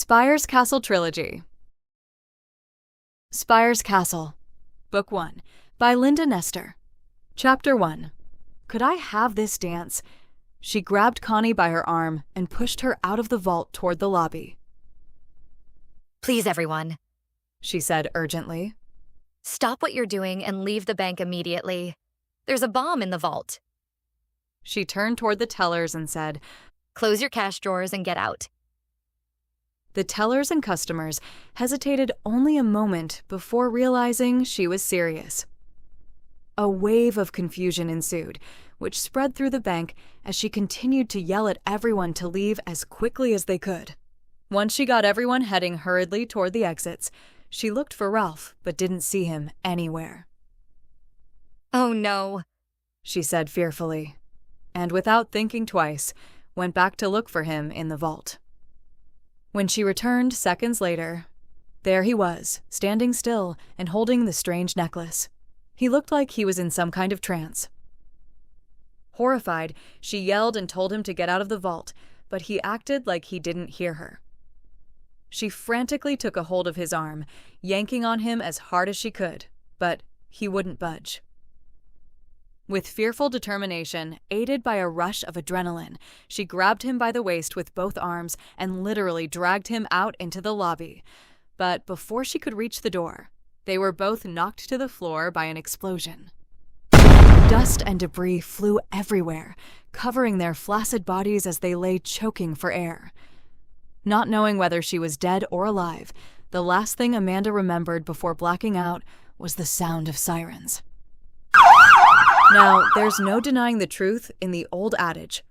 Spires Castle Trilogy. Spires Castle, Book 1, by Lynda Nestor. Chapter 1. Could I have this dance? She grabbed Connie by her arm and pushed her out of the vault toward the lobby. Please, everyone, She said urgently. stop what you're doing and leave the bank immediately. There's a bomb in the vault. She turned toward the tellers and said, Close your cash drawers and get out. The tellers and customers hesitated only a moment before realizing she was serious. A wave of confusion ensued, which spread through the bank as she continued to yell at everyone to leave as quickly as they could. Once she got everyone heading hurriedly toward the exits, she looked for Ralph but didn't see him anywhere. Oh no, She said fearfully, and without thinking twice, went back to look for him in the vault. When she returned seconds later, there he was, standing still and holding the strange necklace. He looked like he was in some kind of trance. Horrified, she yelled and told him to get out of the vault, but he acted like he didn't hear her. She frantically took a hold of his arm, yanking on him as hard as she could, but he wouldn't budge. With fearful determination, aided by a rush of adrenaline, she grabbed him by the waist with both arms and literally dragged him out into the lobby. But before she could reach the door, they were both knocked to the floor by an explosion. Dust and debris flew everywhere, covering their flaccid bodies as they lay choking for air. Not knowing whether she was dead or alive, the last thing Amanda remembered before blacking out was the sound of sirens. Now, there's no denying the truth in the old adage.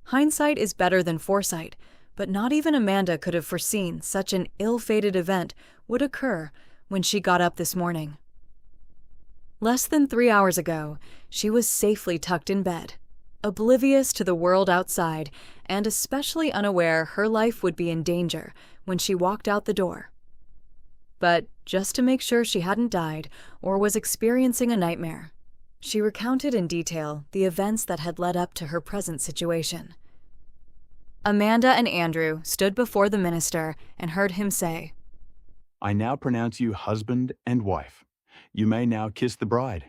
Hindsight is better than foresight, but not even Amanda could have foreseen such an ill-fated event would occur when she got up this morning. Less than 3 hours ago, she was safely tucked in bed, oblivious to the world outside and especially unaware her life would be in danger when she walked out the door. But just to make sure she hadn't died or was experiencing a nightmare, she recounted in detail the events that had led up to her present situation. Amanda and Andrew stood before the minister and heard him say, I now pronounce you husband and wife. You may now kiss the bride.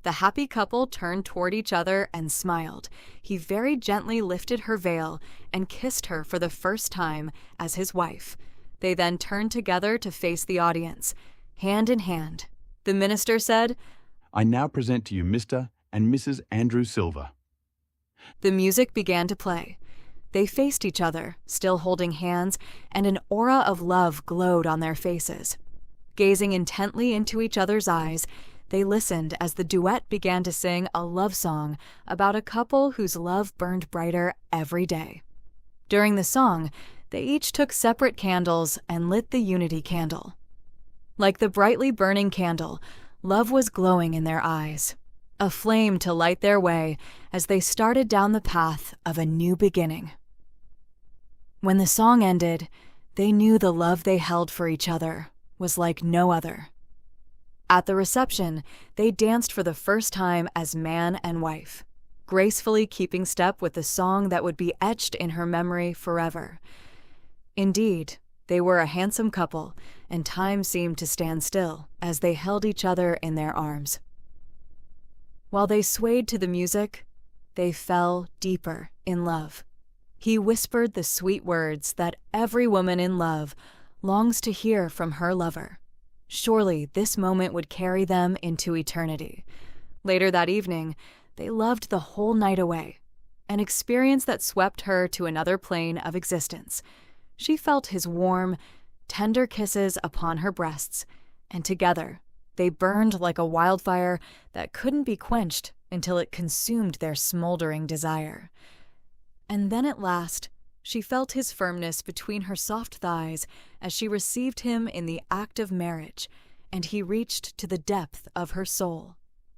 The happy couple turned toward each other and smiled. He very gently lifted her veil and kissed her for the first time as his wife. They then turned together to face the audience, hand in hand. The minister said, I now present to you Mr. and Mrs. Andrew Silver. The music began to play. They faced each other, still holding hands, and an aura of love glowed on their faces. Gazing intently into each other's eyes, they listened as the duet began to sing a love song about a couple whose love burned brighter every day. During the song, they each took separate candles and lit the unity candle. Like the brightly burning candle, love was glowing in their eyes, a flame to light their way as they started down the path of a new beginning. When the song ended, they knew the love they held for each other was like no other. At the reception, they danced for the first time as man and wife, gracefully keeping step with the song that would be etched in her memory forever. Indeed, they were a handsome couple, and time seemed to stand still as they held each other in their arms. While they swayed to the music, they fell deeper in love. He whispered the sweet words that every woman in love longs to hear from her lover. Surely this moment would carry them into eternity. Later that evening, they loved the whole night away, an experience that swept her to another plane of existence. She felt his warm, tender kisses upon her breasts, and together they burned like a wildfire that couldn't be quenched until it consumed their smoldering desire. And then at last, she felt his firmness between her soft thighs as she received him in the act of marriage, and he reached to the depth of her soul.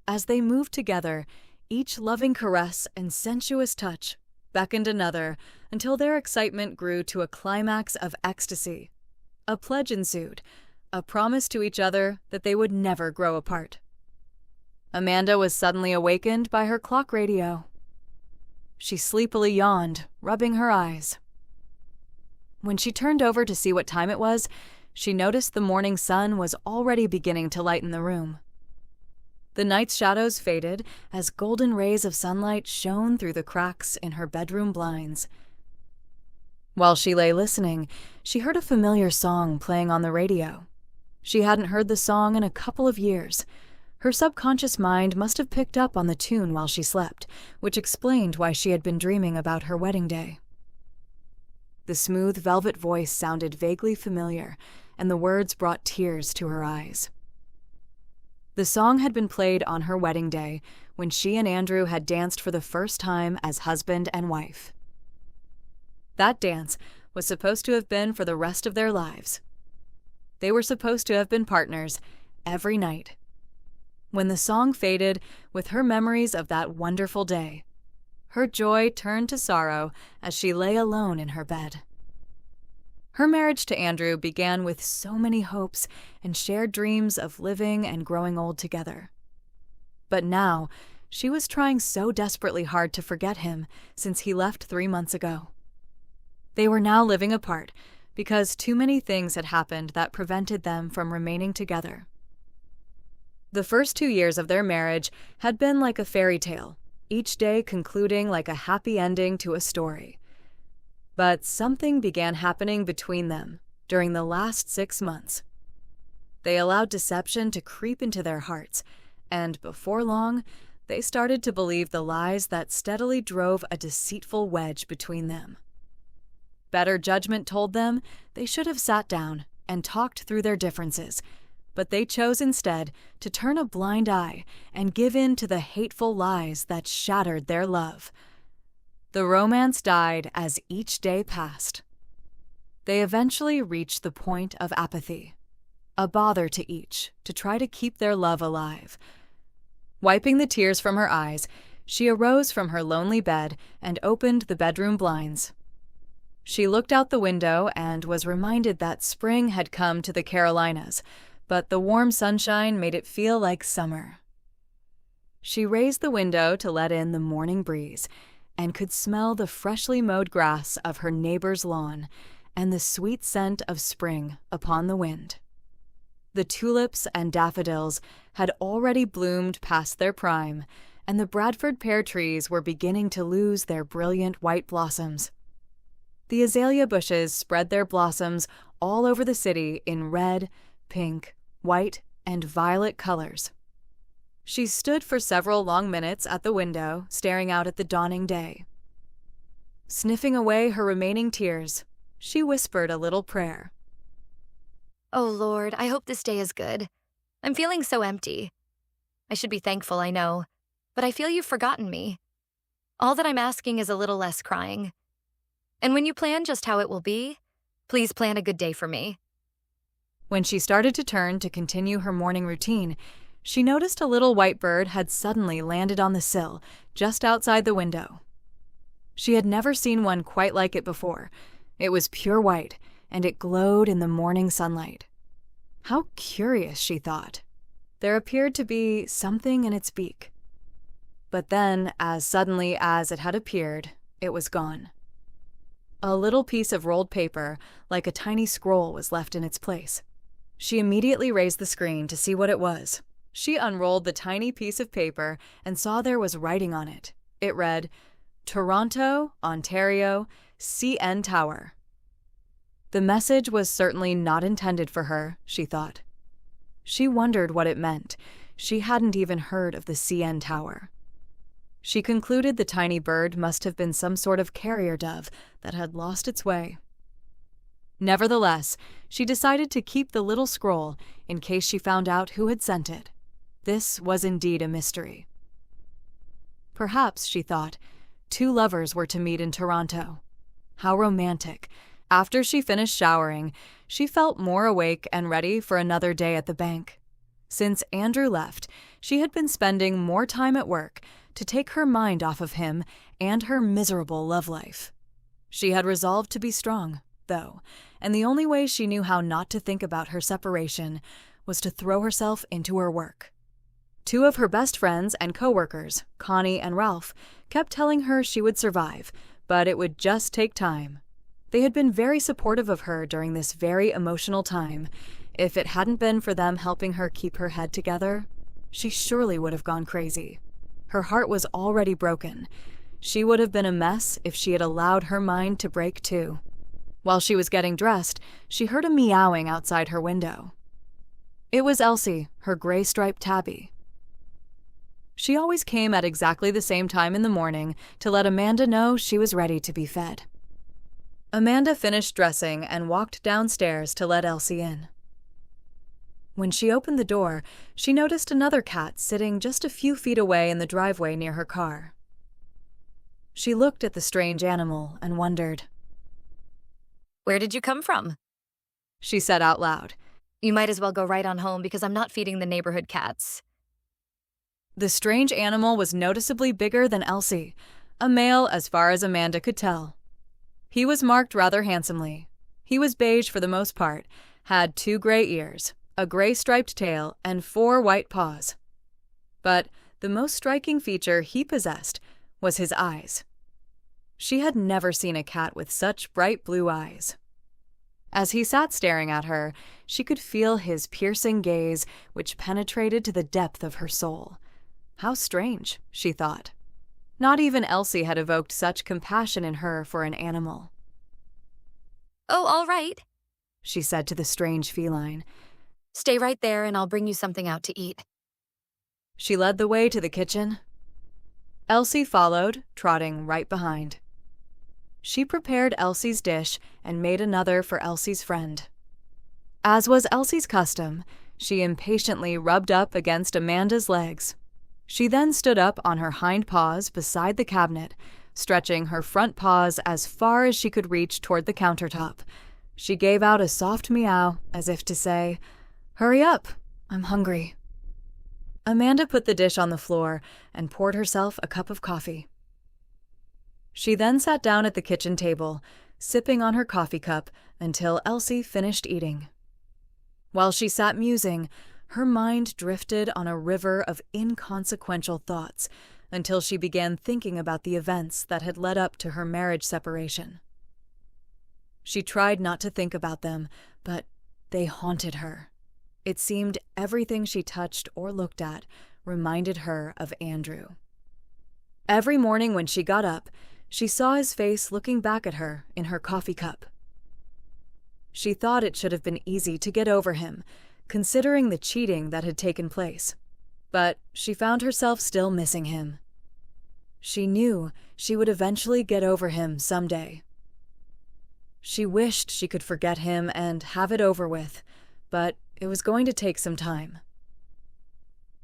As they moved together, each loving caress and sensuous touch beckoned another until their excitement grew to a climax of ecstasy. A pledge ensued, a promise to each other that they would never grow apart. Amanda was suddenly awakened by her clock radio. She sleepily yawned, rubbing her eyes. When she turned over to see what time it was, she noticed the morning sun was already beginning to lighten the room. The night's shadows faded as golden rays of sunlight shone through the cracks in her bedroom blinds. While she lay listening, she heard a familiar song playing on the radio. She hadn't heard the song in a couple of years. Her subconscious mind must have picked up on the tune while she slept, which explained why she had been dreaming about her wedding day. The smooth velvet voice sounded vaguely familiar, and the words brought tears to her eyes. The song had been played on her wedding day when she and Andrew had danced for the first time as husband and wife. That dance was supposed to have been for the rest of their lives. They were supposed to have been partners every night. When the song faded with her memories of that wonderful day, her joy turned to sorrow as she lay alone in her bed. Her marriage to Andrew began with so many hopes and shared dreams of living and growing old together. But now, she was trying so desperately hard to forget him since he left 3 months ago. They were now living apart because too many things had happened that prevented them from remaining together. The first 2 years of their marriage had been like a fairy tale, each day concluding like a happy ending to a story. But something began happening between them during the last 6 months. They allowed deception to creep into their hearts, and before long, they started to believe the lies that steadily drove a deceitful wedge between them. Better judgment told them they should have sat down and talked through their differences, but they chose instead to turn a blind eye and give in to the hateful lies that shattered their love. The romance died as each day passed. They eventually reached the point of apathy, a bother to each to try to keep their love alive. Wiping the tears from her eyes, she arose from her lonely bed and opened the bedroom blinds. She looked out the window and was reminded that spring had come to the Carolinas, but the warm sunshine made it feel like summer. She raised the window to let in the morning breeze and could smell the freshly mowed grass of her neighbor's lawn and the sweet scent of spring upon the wind. The tulips and daffodils had already bloomed past their prime, and the Bradford pear trees were beginning to lose their brilliant white blossoms. The azalea bushes spread their blossoms all over the city in red, pink, white, and violet colors. She stood for several long minutes at the window, staring out at the dawning day. Sniffing away her remaining tears, she whispered a little prayer. Oh Lord, I hope this day is good. I'm feeling so empty. I should be thankful, I know, but I feel you've forgotten me. All that I'm asking is a little less crying. And when you plan just how it will be, please plan a good day for me. When she started to turn to continue her morning routine, she noticed a little white bird had suddenly landed on the sill, just outside the window. She had never seen one quite like it before. It was pure white, and it glowed in the morning sunlight. How curious, she thought. There appeared to be something in its beak. But then, as suddenly as it had appeared, it was gone. A little piece of rolled paper, like a tiny scroll, was left in its place. She immediately raised the screen to see what it was. She unrolled the tiny piece of paper and saw there was writing on it. It read, Toronto, Ontario, CN Tower. The message was certainly not intended for her, she thought. She wondered what it meant. She hadn't even heard of the CN Tower. She concluded the tiny bird must have been some sort of carrier dove that had lost its way. Nevertheless, she decided to keep the little scroll in case she found out who had sent it. This was indeed a mystery. Perhaps, she thought, 2 lovers were to meet in Toronto. How romantic. After she finished showering, she felt more awake and ready for another day at the bank. Since Andrew left, she had been spending more time at work to take her mind off of him and her miserable love life. She had resolved to be strong, though, and the only way she knew how not to think about her separation was to throw herself into her work. 2 of her best friends and co-workers, Connie and Ralph, kept telling her she would survive, but it would just take time. They had been very supportive of her during this very emotional time. If it hadn't been for them helping her keep her head together, she surely would have gone crazy. Her heart was already broken. She would have been a mess if she had allowed her mind to break too. While she was getting dressed, she heard a meowing outside her window. It was Elsie, her gray-striped tabby. She always came at exactly the same time in the morning to let Amanda know she was ready to be fed. Amanda finished dressing and walked downstairs to let Elsie in. When she opened the door, she noticed another cat sitting just a few feet away in the driveway near her car. She looked at the strange animal and wondered. "Where did you come from?" She said out loud. "You might as well go right on home because I'm not feeding the neighborhood cats." The strange animal was noticeably bigger than Elsie, a male as far as Amanda could tell. He was marked rather handsomely. He was beige for the most part, had 2 gray ears, a gray-striped tail, and 4 white paws. But the most striking feature he possessed was his eyes. She had never seen a cat with such bright blue eyes. As he sat staring at her, she could feel his piercing gaze, which penetrated to the depth of her soul. How strange, she thought. Not even Elsie had evoked such compassion in her for an animal. "Oh, all right," she said to the strange feline. "Stay right there and I'll bring you something out to eat." She led the way to the kitchen. Elsie followed, trotting right behind. She prepared Elsie's dish and made another for Elsie's friend. As was Elsie's custom, she impatiently rubbed up against Amanda's legs. She then stood up on her hind paws beside the cabinet, stretching her front paws as far as she could reach toward the countertop. She gave out a soft meow, as if to say, "Hurry up, I'm hungry." Amanda put the dish on the floor and poured herself a cup of coffee. She then sat down at the kitchen table, sipping on her coffee cup until Elsie finished eating. While she sat musing, her mind drifted on a river of inconsequential thoughts until she began thinking about the events that had led up to her marriage separation. She tried not to think about them, but they haunted her. It seemed everything she touched or looked at reminded her of Andrew. Every morning when she got up, she saw his face looking back at her in her coffee cup. She thought it should have been easy to get over him, considering the cheating that had taken place. But she found herself still missing him. She knew she would eventually get over him someday. She wished she could forget him and have it over with, but it was going to take some time.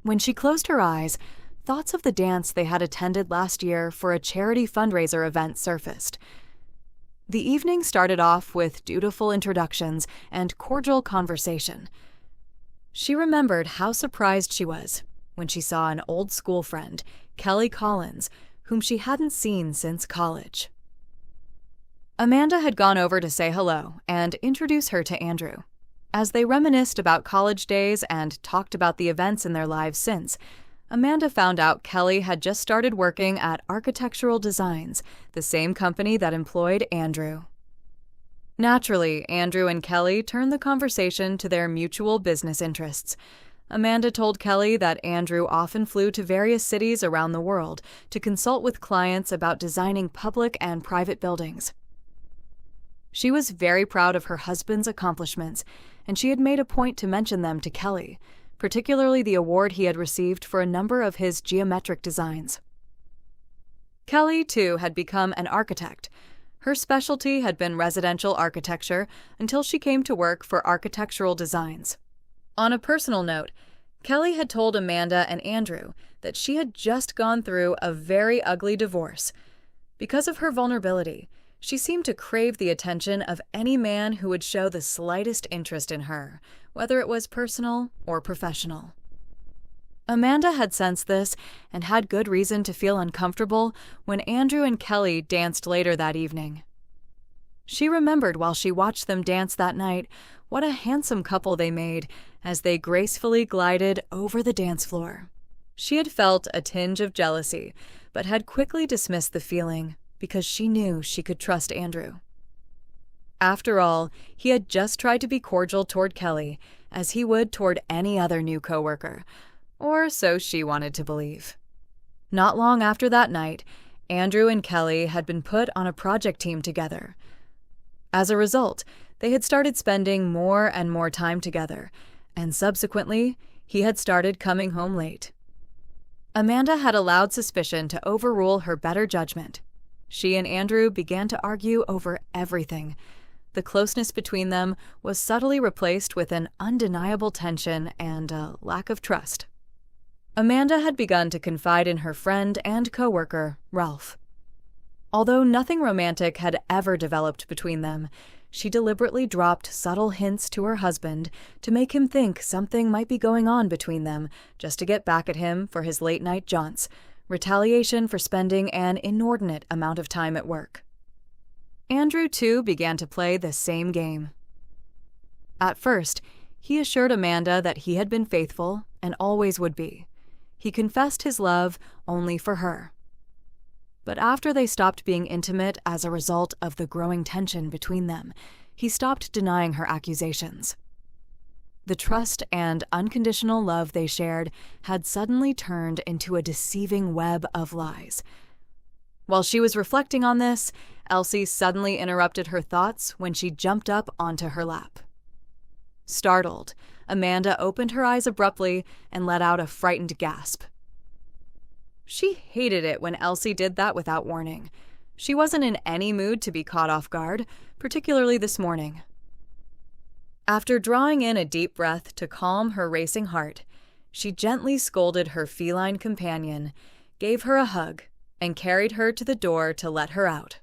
When she closed her eyes, thoughts of the dance they had attended last year for a charity fundraiser event surfaced. The evening started off with dutiful introductions and cordial conversation. She remembered how surprised she was when she saw an old school friend, Kelly Collins, whom she hadn't seen since college. Amanda had gone over to say hello and introduce her to Andrew. As they reminisced about college days and talked about the events in their lives since, Amanda found out Kelly had just started working at Architectural Designs, the same company that employed Andrew. Naturally, Andrew and Kelly turned the conversation to their mutual business interests. Amanda told Kelly that Andrew often flew to various cities around the world to consult with clients about designing public and private buildings. She was very proud of her husband's accomplishments, and she had made a point to mention them to Kelly, particularly the award he had received for a number of his geometric designs. Kelly, too, had become an architect. Her specialty had been residential architecture until she came to work for Architectural Designs. On a personal note, Kelly had told Amanda and Andrew that she had just gone through a very ugly divorce. Because of her vulnerability, she seemed to crave the attention of any man who would show the slightest interest in her, whether it was personal or professional. Amanda had sensed this and had good reason to feel uncomfortable when Andrew and Kelly danced later that evening. She remembered while she watched them dance that night what a handsome couple they made as they gracefully glided over the dance floor. She had felt a tinge of jealousy, but had quickly dismissed the feeling because she knew she could trust Andrew. After all, he had just tried to be cordial toward Kelly, as he would toward any other new coworker, or so she wanted to believe. Not long after that night, Andrew and Kelly had been put on a project team together. As a result, they had started spending more and more time together, and subsequently, he had started coming home late. Amanda had allowed suspicion to overrule her better judgment. She and Andrew began to argue over everything. The closeness between them was subtly replaced with an undeniable tension and a lack of trust. Amanda had begun to confide in her friend and coworker, Ralph. Although nothing romantic had ever developed between them, she deliberately dropped subtle hints to her husband to make him think something might be going on between them, just to get back at him for his late-night jaunts, retaliation for spending an inordinate amount of time at work. Andrew, too, began to play the same game. At first, he assured Amanda that he had been faithful and always would be. He confessed his love only for her. But after they stopped being intimate as a result of the growing tension between them, he stopped denying her accusations. The trust and unconditional love they shared had suddenly turned into a deceiving web of lies. While she was reflecting on this, Elsie suddenly interrupted her thoughts when she jumped up onto her lap. Startled, Amanda opened her eyes abruptly and let out a frightened gasp. She hated it when Elsie did that without warning. She wasn't in any mood to be caught off guard, particularly this morning. After drawing in a deep breath to calm her racing heart, she gently scolded her feline companion, gave her a hug, and carried her to the door to let her out.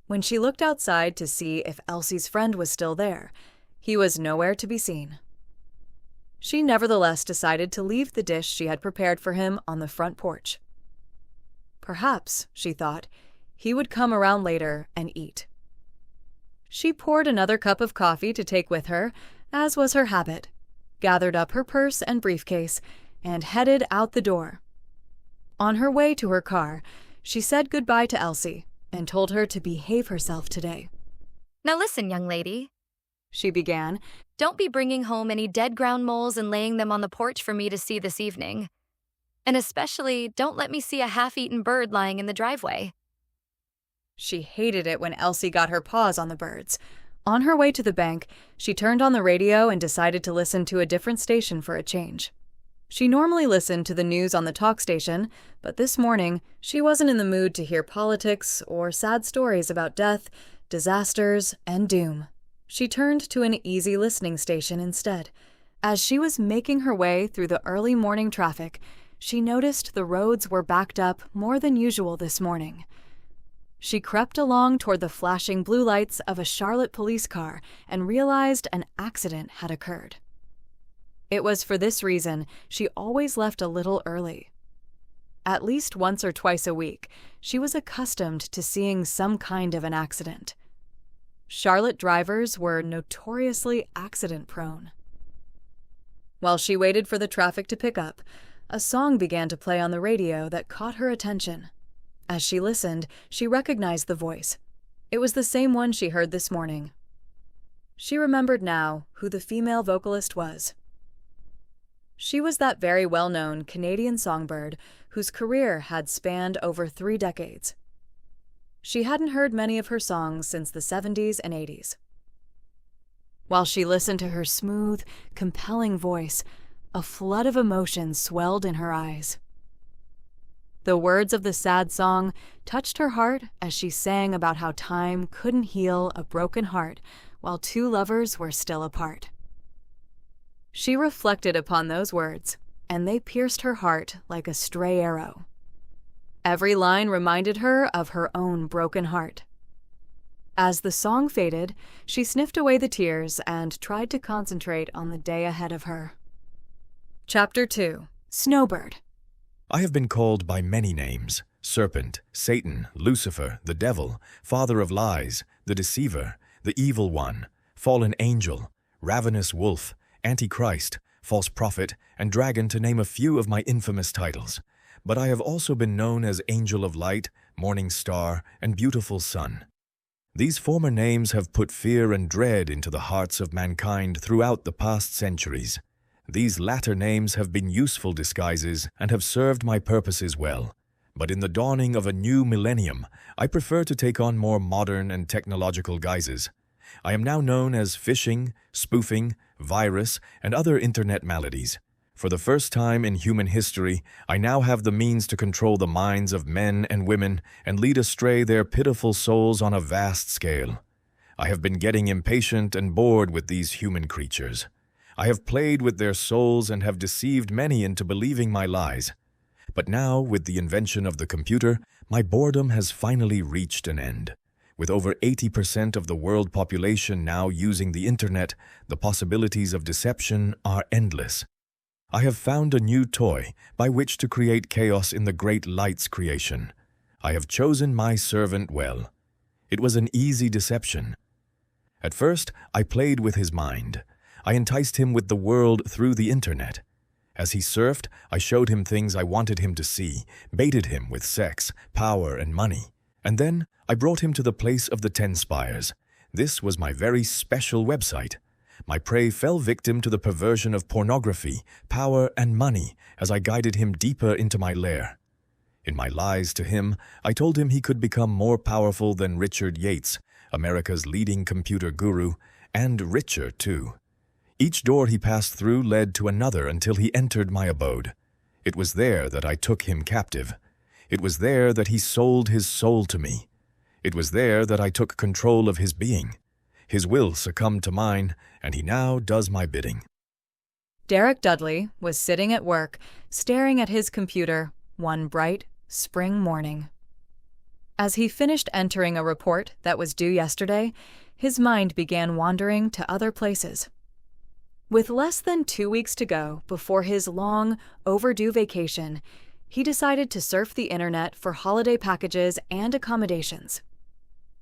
When she looked outside to see if Elsie's friend was still there, he was nowhere to be seen. She nevertheless decided to leave the dish she had prepared for him on the front porch. Perhaps, she thought, he would come around later and eat. She poured another cup of coffee to take with her, as was her habit, gathered up her purse and briefcase, and headed out the door. On her way to her car, she said goodbye to Elsie and told her to behave herself today. Now listen, young lady, she began. Don't be bringing home any dead ground moles and laying them on the porch for me to see this evening. And especially, don't let me see a half-eaten bird lying in the driveway. She hated it when Elsie got her paws on the birds. On her way to the bank, she turned on the radio and decided to listen to a different station for a change. She normally listened to the news on the talk station, but this morning, she wasn't in the mood to hear politics or sad stories about death, disasters, and doom. She turned to an easy listening station instead. As she was making her way through the early morning traffic, she noticed the roads were backed up more than usual this morning. She crept along toward the flashing blue lights of a Charlotte police car and realized an accident had occurred. It was for this reason she always left a little early. At least once or twice a week, she was accustomed to seeing some kind of an accident. Charlotte drivers were notoriously accident-prone. While she waited for the traffic to pick up, a song began to play on the radio that caught her attention. As she listened, she recognized the voice. It was the same one she heard this morning. She remembered now who the female vocalist was. She was that very well-known Canadian songbird whose career had spanned over 3 decades. She hadn't heard many of her songs since the 70s and 80s. While she listened to her smooth, compelling voice, a flood of emotion swelled in her eyes. The words of the sad song touched her heart as she sang about how time couldn't heal a broken heart while 2 lovers were still apart. She reflected upon those words, and they pierced her heart like a stray arrow. Every line reminded her of her own broken heart. As the song faded, she sniffed away the tears and tried to concentrate on the day ahead of her. Chapter 2. Snowbird. I have been called by many names: serpent, Satan, Lucifer, the devil, father of lies, the deceiver, the evil one, fallen angel, ravenous wolf, antichrist, false prophet, and dragon, to name a few of my infamous titles. But I have also been known as angel of light, morning star, and beautiful sun. These former names have put fear and dread into the hearts of mankind throughout the past centuries. These latter names have been useful disguises and have served my purposes well. But in the dawning of a new millennium, I prefer to take on more modern and technological guises. I am now known as phishing, spoofing, virus, and other internet maladies. For the first time in human history, I now have the means to control the minds of men and women and lead astray their pitiful souls on a vast scale. I have been getting impatient and bored with these human creatures. I have played with their souls and have deceived many into believing my lies. But now, with the invention of the computer, my boredom has finally reached an end. With over 80% of the world population now using the internet, the possibilities of deception are endless. I have found a new toy by which to create chaos in the great light's creation. I have chosen my servant well. It was an easy deception. At first, I played with his mind. I enticed him with the world through the internet. As he surfed, I showed him things I wanted him to see, baited him with sex, power, and money. And then I brought him to the place of the 10 Spires. This was my very special website. My prey fell victim to the perversion of pornography, power, and money as I guided him deeper into my lair. In my lies to him, I told him he could become more powerful than Richard Yates, America's leading computer guru, and richer too. Each door he passed through led to another until he entered my abode. It was there that I took him captive. It was there that he sold his soul to me. It was there that I took control of his being. His will succumbed to mine, and he now does my bidding. Derek Dudley was sitting at work, staring at his computer one bright spring morning. As he finished entering a report that was due yesterday, his mind began wandering to other places. With less than 2 weeks to go before his long, overdue vacation, he decided to surf the internet for holiday packages and accommodations.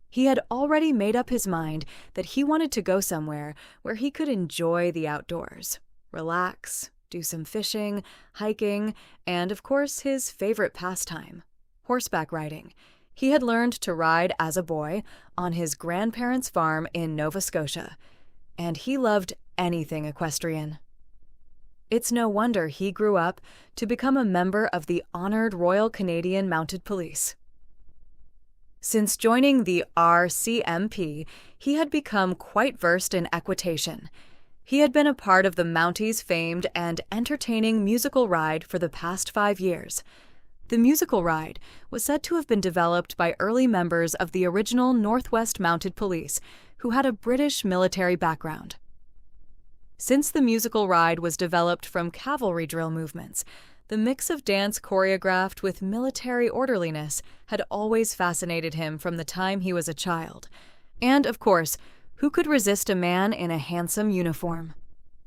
He had already made up his mind that he wanted to go somewhere where he could enjoy the outdoors, relax, do some fishing, hiking, and, of course, his favorite pastime, horseback riding. He had learned to ride as a boy on his grandparents' farm in Nova Scotia, and he loved anything equestrian. It's no wonder he grew up to become a member of the honored Royal Canadian Mounted Police. Since joining the RCMP, he had become quite versed in equitation. He had been a part of the Mounties' famed and entertaining musical ride for the past 5 years. The musical ride was said to have been developed by early members of the original Northwest Mounted Police, who had a British military background. Since the musical ride was developed from cavalry drill movements, the mix of dance choreographed with military orderliness had always fascinated him from the time he was a child. And, of course, who could resist a man in a handsome uniform?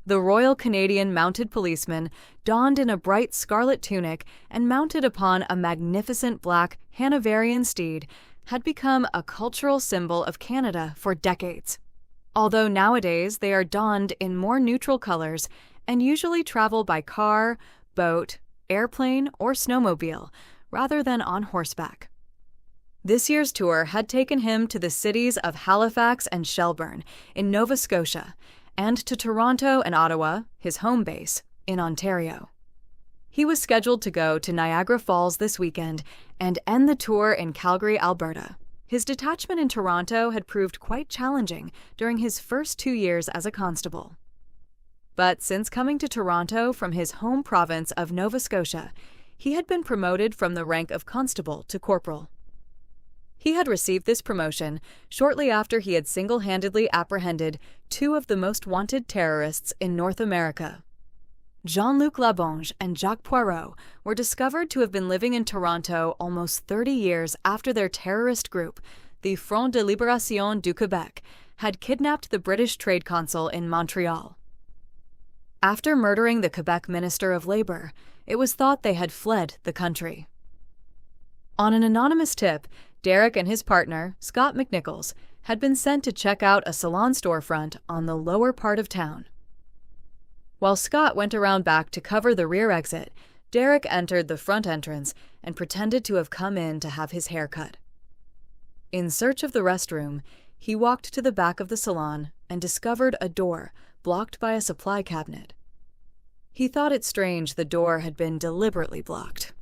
The Royal Canadian Mounted Policeman, donned in a bright scarlet tunic and mounted upon a magnificent black Hanoverian steed, had become a cultural symbol of Canada for decades. Although nowadays they are donned in more neutral colors and usually travel by car, boat, airplane, or snowmobile, rather than on horseback. This year's tour had taken him to the cities of Halifax and Shelburne in Nova Scotia, and to Toronto and Ottawa, his home base, in Ontario. He was scheduled to go to Niagara Falls this weekend and end the tour in Calgary, Alberta. His detachment in Toronto had proved quite challenging during his first 2 years as a constable. But since coming to Toronto from his home province of Nova Scotia, he had been promoted from the rank of constable to corporal. He had received this promotion shortly after he had single-handedly apprehended 2 of the most wanted terrorists in North America. Jean-Luc Labonge and Jacques Poirot were discovered to have been living in Toronto almost 30 years after their terrorist group, the Front de Libération du Québec, had kidnapped the British trade consul in Montreal. After murdering the Quebec Minister of Labour, it was thought they had fled the country. On an anonymous tip, Derek and his partner, Scott McNichols, had been sent to check out a salon storefront on the lower part of town. While Scott went around back to cover the rear exit, Derek entered the front entrance and pretended to have come in to have his hair cut. In search of the restroom, he walked to the back of the salon and discovered a door blocked by a supply cabinet. He thought it strange the door had been deliberately blocked.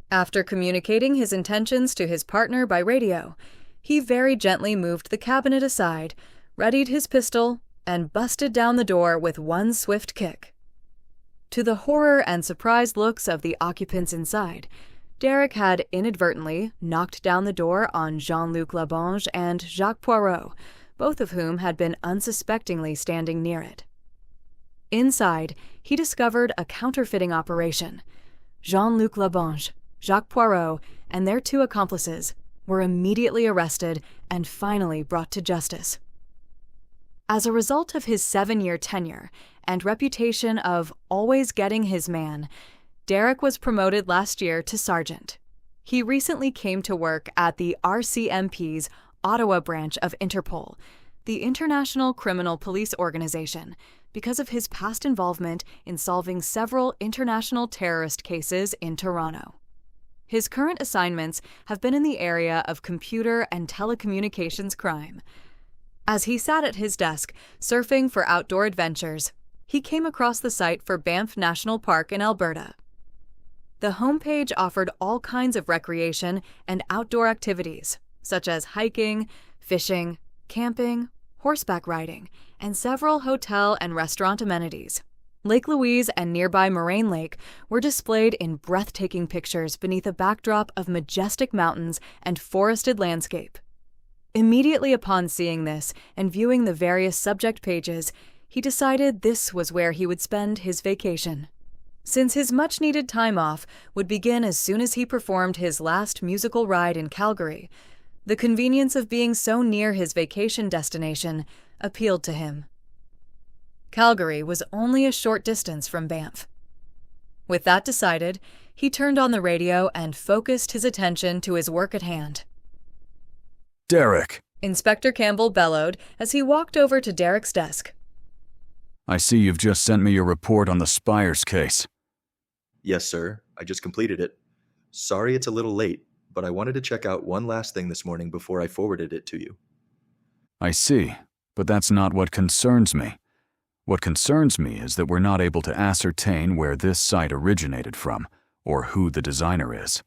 After communicating his intentions to his partner by radio, he very gently moved the cabinet aside, readied his pistol, and busted down the door with one swift kick. To the horror and surprised looks of the occupants inside, Derek had inadvertently knocked down the door on Jean-Luc Labange and Jacques Poirot, both of whom had been unsuspectingly standing near it. Inside, he discovered a counterfeiting operation. Jean-Luc Labange, Jacques Poirot, and their 2 accomplices were immediately arrested and finally brought to justice. As a result of his 7-year tenure and reputation of always getting his man, Derek was promoted last year to sergeant. He recently came to work at the RCMP's Ottawa branch of Interpol, the International Criminal Police Organization, because of his past involvement in solving several international terrorist cases in Toronto. His current assignments have been in the area of computer and telecommunications crime. As he sat at his desk, surfing for outdoor adventures, he came across the site for Banff National Park in Alberta. The homepage offered all kinds of recreation and outdoor activities, such as hiking, fishing, camping, horseback riding, and several hotel and restaurant amenities. Lake Louise and nearby Moraine Lake were displayed in breathtaking pictures beneath a backdrop of majestic mountains and forested landscape. Immediately upon seeing this and viewing the various subject pages, he decided this was where he would spend his vacation. Since his much-needed time off would begin as soon as he performed his last musical ride in Calgary, the convenience of being so near his vacation destination appealed to him. Calgary was only a short distance from Banff. With that decided, he turned on the radio and focused his attention to his work at hand. Derek, Inspector Campbell bellowed as he walked over to Derek's desk. I see you've just sent me your report on the Spires case. Yes, sir. I just completed it. Sorry it's a little late, but I wanted to check out one last thing this morning before I forwarded it to you. I see, but that's not what concerns me. What concerns me is that we're not able to ascertain where this site originated from, or who the designer is.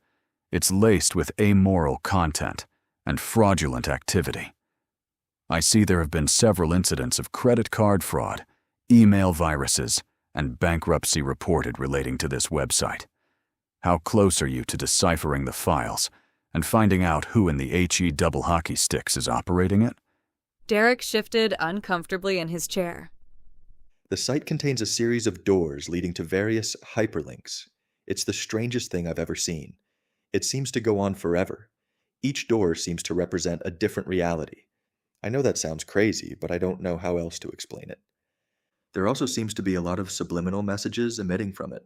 It's laced with amoral content and fraudulent activity. I see there have been several incidents of credit card fraud, email viruses, and bankruptcy reported relating to this website. How close are you to deciphering the files and finding out who in the HE double hockey sticks is operating it? Derek shifted uncomfortably in his chair. The site contains a series of doors leading to various hyperlinks. It's the strangest thing I've ever seen. It seems to go on forever. Each door seems to represent a different reality. I know that sounds crazy, but I don't know how else to explain it. There also seems to be a lot of subliminal messages emitting from it.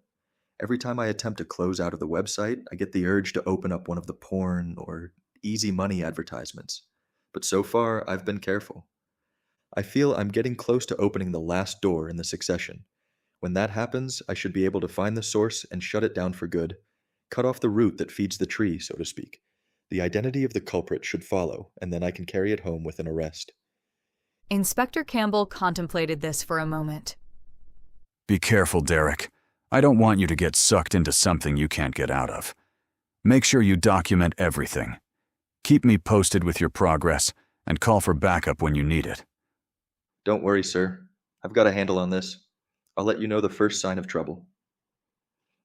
Every time I attempt to close out of the website, I get the urge to open up one of the porn or easy money advertisements. But so far, I've been careful. I feel I'm getting close to opening the last door in the succession. When that happens, I should be able to find the source and shut it down for good. Cut off the root that feeds the tree, so to speak. The identity of the culprit should follow, and then I can carry it home with an arrest. Inspector Campbell contemplated this for a moment. Be careful, Derek. I don't want you to get sucked into something you can't get out of. Make sure you document everything. Keep me posted with your progress, and call for backup when you need it. Don't worry, sir. I've got a handle on this. I'll let you know the first sign of trouble.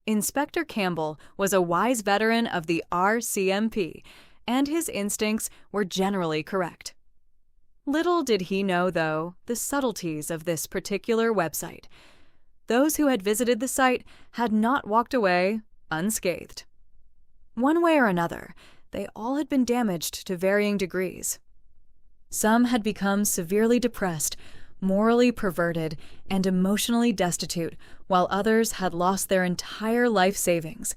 Inspector Campbell was a wise veteran of the RCMP, and his instincts were generally correct. Little did he know, though, the subtleties of this particular website. Those who had visited the site had not walked away unscathed. One way or another, they all had been damaged to varying degrees. Some had become severely depressed, morally perverted, and emotionally destitute, while others had lost their entire life savings.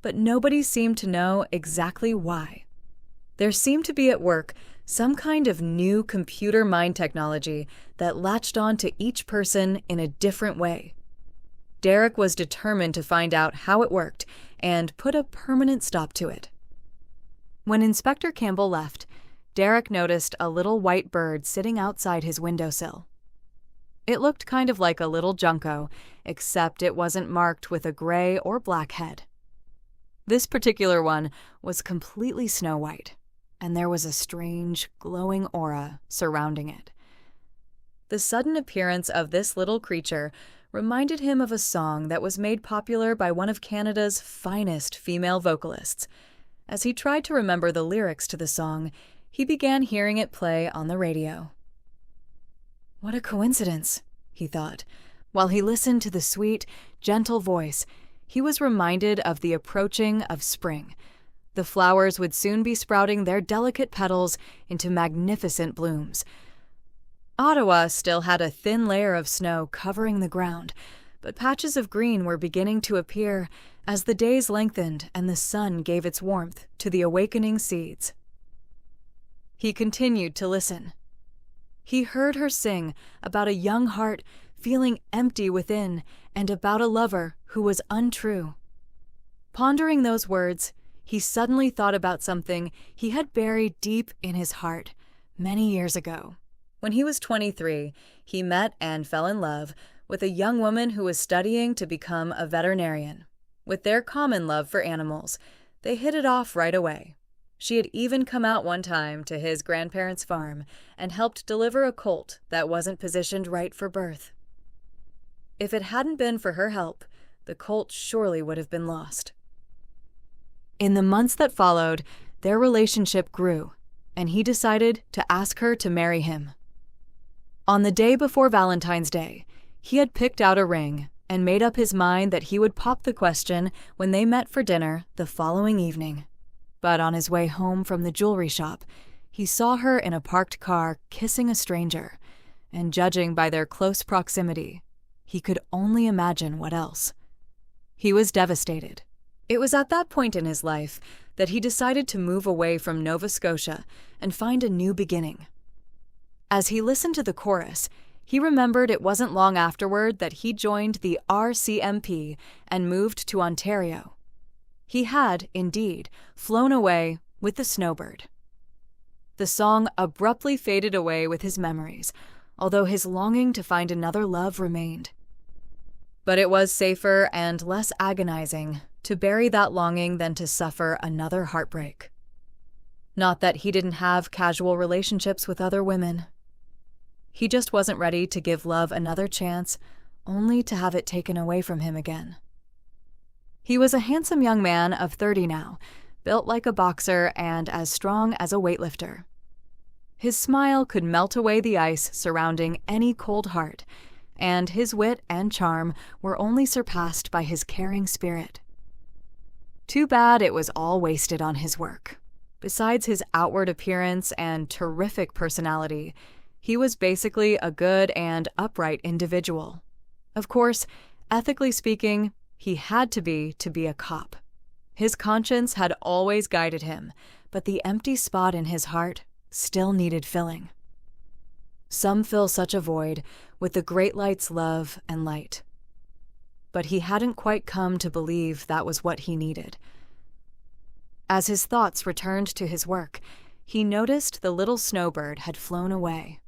But nobody seemed to know exactly why. There seemed to be at work some kind of new computer mind technology that latched on to each person in a different way. Derek was determined to find out how it worked and put a permanent stop to it. When Inspector Campbell left, Derek noticed a little white bird sitting outside his windowsill. It looked kind of like a little junco, except it wasn't marked with a gray or black head. This particular one was completely snow-white, and there was a strange, glowing aura surrounding it. The sudden appearance of this little creature reminded him of a song that was made popular by one of Canada's finest female vocalists. As he tried to remember the lyrics to the song, he began hearing it play on the radio. What a coincidence, he thought. While he listened to the sweet, gentle voice, he was reminded of the approaching of spring. The flowers would soon be sprouting their delicate petals into magnificent blooms. Ottawa still had a thin layer of snow covering the ground, but patches of green were beginning to appear as the days lengthened and the sun gave its warmth to the awakening seeds. He continued to listen. He heard her sing about a young heart feeling empty within and about a lover who was untrue. Pondering those words, he suddenly thought about something he had buried deep in his heart many years ago. When he was 23, he met and fell in love with a young woman who was studying to become a veterinarian. With their common love for animals, they hit it off right away. She had even come out one time to his grandparents' farm and helped deliver a colt that wasn't positioned right for birth. If it hadn't been for her help, the colt surely would have been lost. In the months that followed, their relationship grew, and he decided to ask her to marry him. On the day before Valentine's Day, he had picked out a ring and made up his mind that he would pop the question when they met for dinner the following evening. But on his way home from the jewelry shop, he saw her in a parked car kissing a stranger, and judging by their close proximity, he could only imagine what else. He was devastated. It was at that point in his life that he decided to move away from Nova Scotia and find a new beginning. As he listened to the chorus, he remembered it wasn't long afterward that he joined the RCMP and moved to Ontario. He had, indeed, flown away with the snowbird. The song abruptly faded away with his memories, although his longing to find another love remained. But it was safer and less agonizing to bury that longing than to suffer another heartbreak. Not that he didn't have casual relationships with other women. He just wasn't ready to give love another chance, only to have it taken away from him again. He was a handsome young man of 30 now, built like a boxer and as strong as a weightlifter. His smile could melt away the ice surrounding any cold heart, and his wit and charm were only surpassed by his caring spirit. Too bad it was all wasted on his work. Besides his outward appearance and terrific personality, he was basically a good and upright individual. Of course, ethically speaking, he had to be a cop. His conscience had always guided him, but the empty spot in his heart still needed filling. Some fill such a void with the great light's love and light. But he hadn't quite come to believe that was what he needed. As his thoughts returned to his work, he noticed the little snowbird had flown away.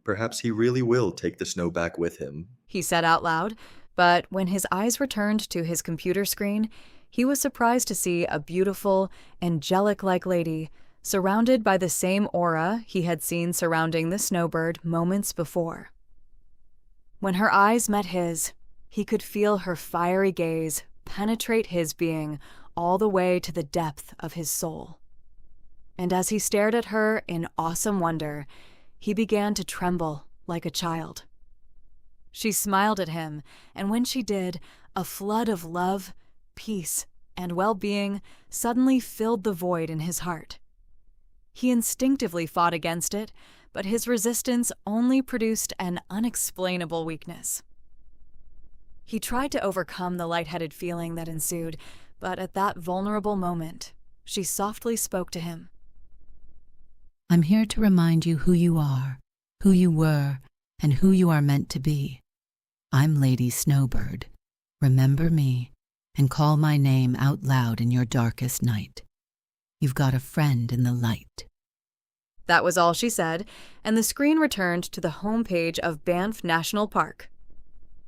Perhaps he really will take the snow back with him, he said out loud, but when his eyes returned to his computer screen, he was surprised to see a beautiful, angelic-like lady surrounded by the same aura he had seen surrounding the snowbird moments before. When her eyes met his, he could feel her fiery gaze penetrate his being all the way to the depth of his soul. And as he stared at her in awesome wonder, he began to tremble like a child. She smiled at him, and when she did, a flood of love, peace, and well-being suddenly filled the void in his heart. He instinctively fought against it, but his resistance only produced an unexplainable weakness. He tried to overcome the lightheaded feeling that ensued, but at that vulnerable moment, she softly spoke to him. I'm here to remind you who you are, who you were, and who you are meant to be. I'm Lady Snowbird. Remember me, and call my name out loud in your darkest night. You've got a friend in the light. That was all she said, and the screen returned to the home page of Banff National Park.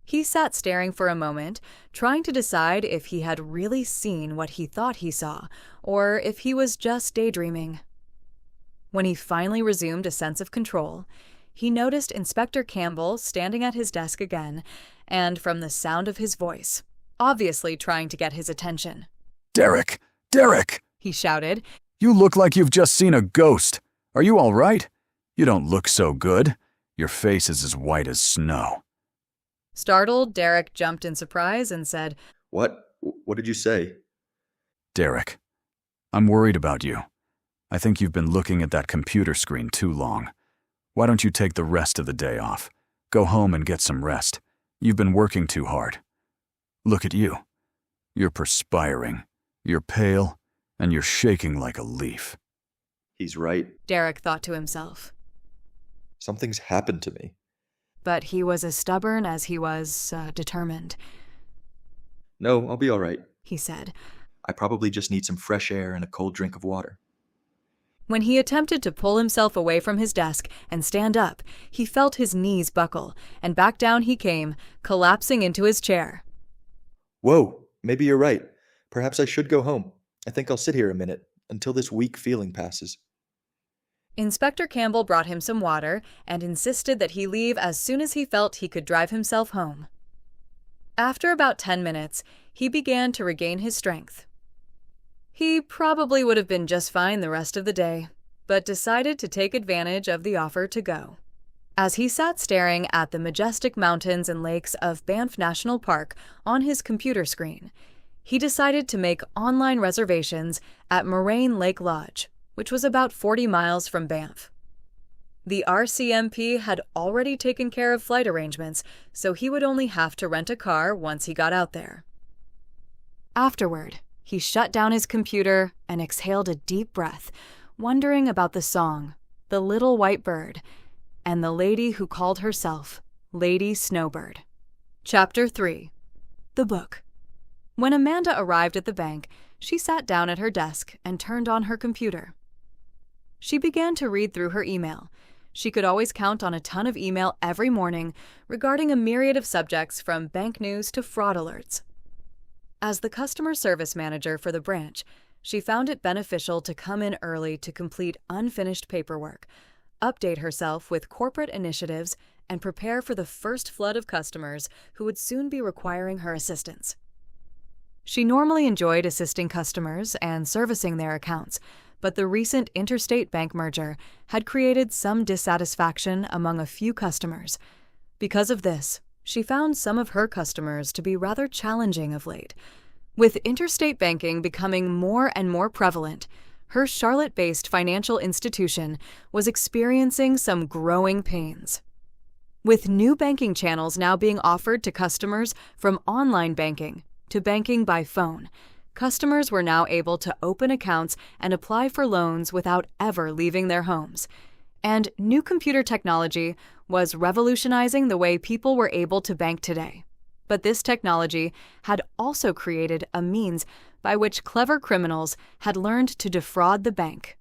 He sat staring for a moment, trying to decide if he had really seen what he thought he saw, or if he was just daydreaming. When he finally resumed a sense of control, he noticed Inspector Campbell standing at his desk again, and from the sound of his voice, obviously trying to get his attention. Derek! Derek! He shouted. You look like you've just seen a ghost. Are you all right? You don't look so good. Your face is as white as snow. Startled, Derek jumped in surprise and said, What? What did you say? Derek, I'm worried about you. I think you've been looking at that computer screen too long. Why don't you take the rest of the day off? Go home and get some rest. You've been working too hard. Look at you. You're perspiring. You're pale, and you're shaking like a leaf. He's right. Derek thought to himself. Something's happened to me. But he was as stubborn as he was determined. No, I'll be all right. He said. I probably just need some fresh air and a cold drink of water. When he attempted to pull himself away from his desk and stand up, he felt his knees buckle, and back down he came, collapsing into his chair. Whoa, maybe you're right. Perhaps I should go home. I think I'll sit here a minute, until this weak feeling passes. Inspector Campbell brought him some water and insisted that he leave as soon as he felt he could drive himself home. After about 10 minutes, he began to regain his strength. He probably would have been just fine the rest of the day, but decided to take advantage of the offer to go. As he sat staring at the majestic mountains and lakes of Banff National Park on his computer screen, he decided to make online reservations at Moraine Lake Lodge, which was about 40 miles from Banff. The RCMP had already taken care of flight arrangements, so he would only have to rent a car once he got out there. Afterward, he shut down his computer and exhaled a deep breath, wondering about the song, The Little White Bird, and the lady who called herself Lady Snowbird. Chapter 3. The Book. When Amanda arrived at the bank, she sat down at her desk and turned on her computer. She began to read through her email. She could always count on a ton of email every morning regarding a myriad of subjects from bank news to fraud alerts. As the customer service manager for the branch, she found it beneficial to come in early to complete unfinished paperwork, update herself with corporate initiatives, and prepare for the first flood of customers who would soon be requiring her assistance. She normally enjoyed assisting customers and servicing their accounts, but the recent interstate bank merger had created some dissatisfaction among a few customers. Because of this, she found some of her customers to be rather challenging of late. With interstate banking becoming more and more prevalent, her Charlotte-based financial institution was experiencing some growing pains. With new banking channels now being offered to customers from online banking to banking by phone, customers were now able to open accounts and apply for loans without ever leaving their homes. And new computer technology was revolutionizing the way people were able to bank today. But this technology had also created a means by which clever criminals had learned to defraud the bank.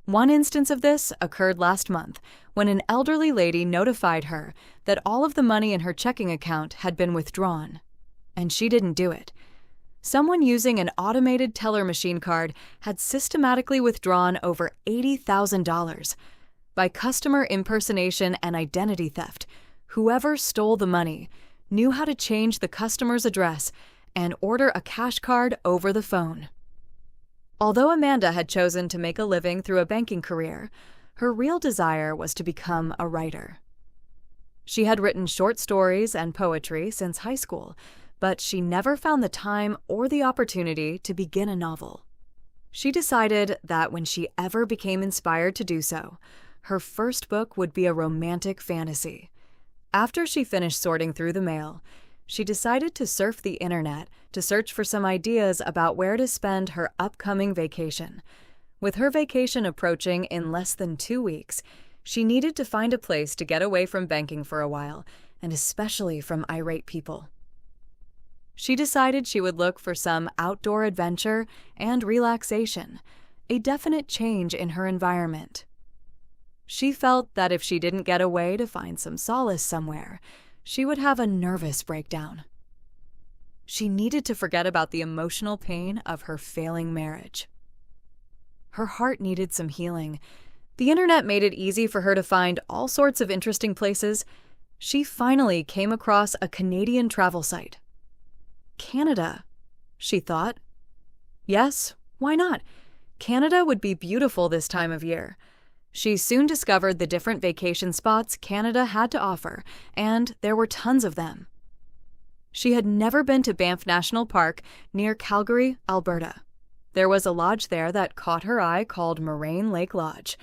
One instance of this occurred last month when an elderly lady notified her that all of the money in her checking account had been withdrawn. And she didn't do it. Someone using an automated teller machine card had systematically withdrawn over $80,000. By customer impersonation and identity theft, whoever stole the money knew how to change the customer's address and order a cash card over the phone. Although Amanda had chosen to make a living through a banking career, her real desire was to become a writer. She had written short stories and poetry since high school, but she never found the time or the opportunity to begin a novel. She decided that when she ever became inspired to do so, her first book would be a romantic fantasy. After she finished sorting through the mail, she decided to surf the internet to search for some ideas about where to spend her upcoming vacation. With her vacation approaching in less than 2 weeks, she needed to find a place to get away from banking for a while, and especially from irate people. She decided she would look for some outdoor adventure and relaxation, a definite change in her environment. She felt that if she didn't get away to find some solace somewhere, she would have a nervous breakdown. She needed to forget about the emotional pain of her failing marriage. Her heart needed some healing. The internet made it easy for her to find all sorts of interesting places. She finally came across a Canadian travel site. Canada, she thought. Yes, why not? Canada would be beautiful this time of year. She soon discovered the different vacation spots Canada had to offer, and there were tons of them. She had never been to Banff National Park near Calgary, Alberta. There was a lodge there that caught her eye called Moraine Lake Lodge.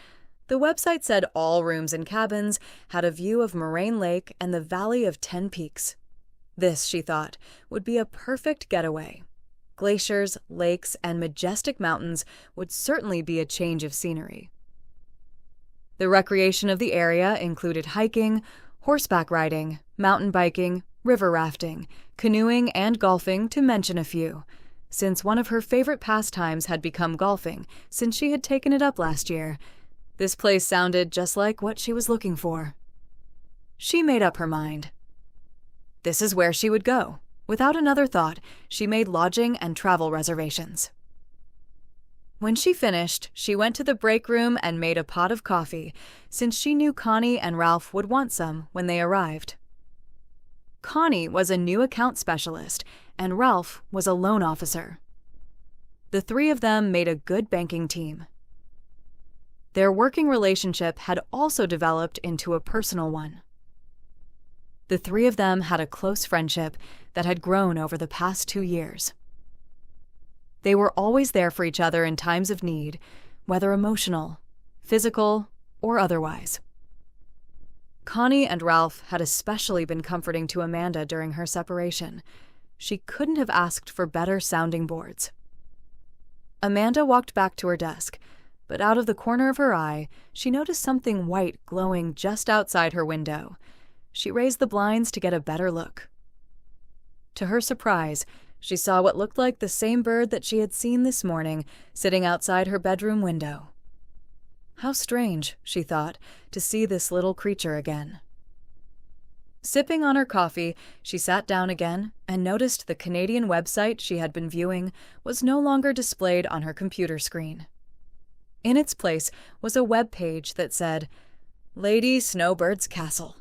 The website said all rooms and cabins had a view of Moraine Lake and the Valley of 10 Peaks. This, she thought, would be a perfect getaway. Glaciers, lakes, and majestic mountains would certainly be a change of scenery. The recreation of the area included hiking, horseback riding, mountain biking, river rafting, canoeing, and golfing, to mention a few, since one of her favorite pastimes had become golfing since she had taken it up last year. This place sounded just like what she was looking for. She made up her mind. This is where she would go. Without another thought, she made lodging and travel reservations. When she finished, she went to the break room and made a pot of coffee, since she knew Connie and Ralph would want some when they arrived. Connie was a new account specialist, and Ralph was a loan officer. The three of them made a good banking team. Their working relationship had also developed into a personal one. The three of them had a close friendship that had grown over the past 2 years. They were always there for each other in times of need, whether emotional, physical, or otherwise. Connie and Ralph had especially been comforting to Amanda during her separation. She couldn't have asked for better sounding boards. Amanda walked back to her desk, but out of the corner of her eye, she noticed something white glowing just outside her window. She raised the blinds to get a better look. To her surprise, she saw what looked like the same bird that she had seen this morning sitting outside her bedroom window. How strange, she thought, to see this little creature again. Sipping on her coffee, she sat down again and noticed the Canadian website she had been viewing was no longer displayed on her computer screen. In its place was a web page that said, Lady Snowbird's Castle.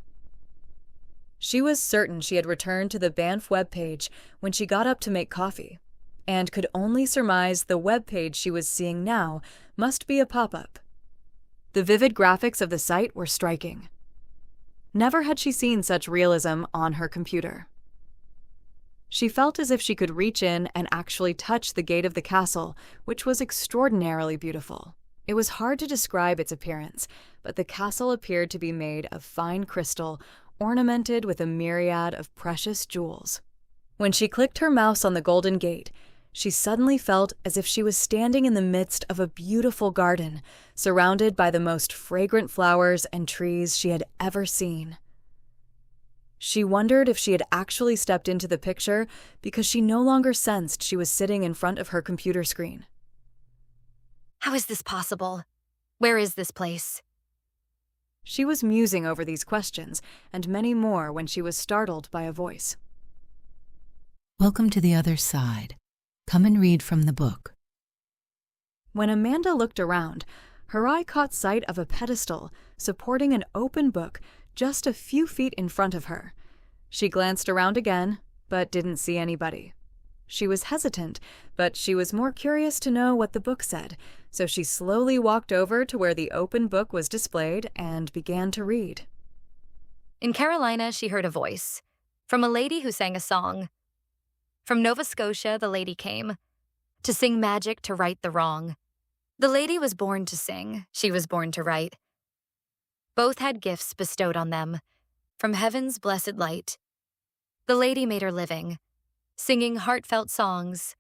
She was certain she had returned to the Banff web page when she got up to make coffee, and could only surmise the web page she was seeing now must be a pop-up. The vivid graphics of the site were striking. Never had she seen such realism on her computer. She felt as if she could reach in and actually touch the gate of the castle, which was extraordinarily beautiful. It was hard to describe its appearance, but the castle appeared to be made of fine crystal, ornamented with a myriad of precious jewels. When she clicked her mouse on the golden gate, she suddenly felt as if she was standing in the midst of a beautiful garden, surrounded by the most fragrant flowers and trees she had ever seen. She wondered if she had actually stepped into the picture because she no longer sensed she was sitting in front of her computer screen. How is this possible? Where is this place? She was musing over these questions and many more when she was startled by a voice. Welcome to the other side. Come and read from the book. When Amanda looked around, her eye caught sight of a pedestal supporting an open book just a few feet in front of her. She glanced around again, but didn't see anybody. She was hesitant, but she was more curious to know what the book said, so she slowly walked over to where the open book was displayed and began to read. In Carolina, she heard a voice, from a lady who sang a song. From Nova Scotia, the lady came, to sing magic to right the wrong. The lady was born to sing, she was born to write. Both had gifts bestowed on them, from heaven's blessed light. The lady made her living, singing heartfelt songs.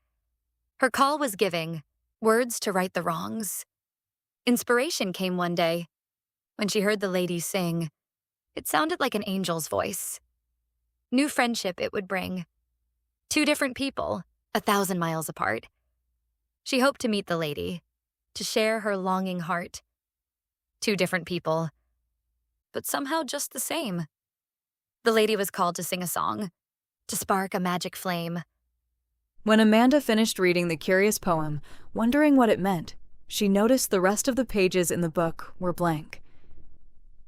Her call was giving, words to right the wrongs. Inspiration came one day, when she heard the lady sing. It sounded like an angel's voice. New friendship it would bring. 2 different people, 1,000 miles apart. She hoped to meet the lady, to share her longing heart. 2 different people, but somehow just the same. The lady was called to sing a song, to spark a magic flame. When Amanda finished reading the curious poem, wondering what it meant, she noticed the rest of the pages in the book were blank.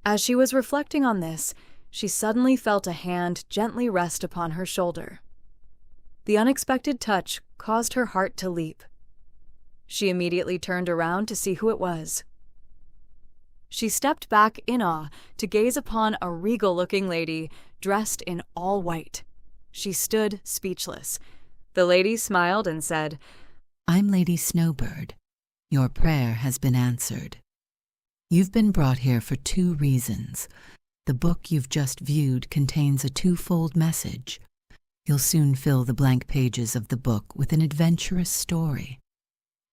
As she was reflecting on this, she suddenly felt a hand gently rest upon her shoulder. The unexpected touch caused her heart to leap. She immediately turned around to see who it was. She stepped back in awe to gaze upon a regal-looking lady dressed in all white. She stood speechless. The lady smiled and said, I'm Lady Snowbird. Your prayer has been answered. You've been brought here for 2 reasons. The book you've just viewed contains a 2-fold message. You'll soon fill the blank pages of the book with an adventurous story.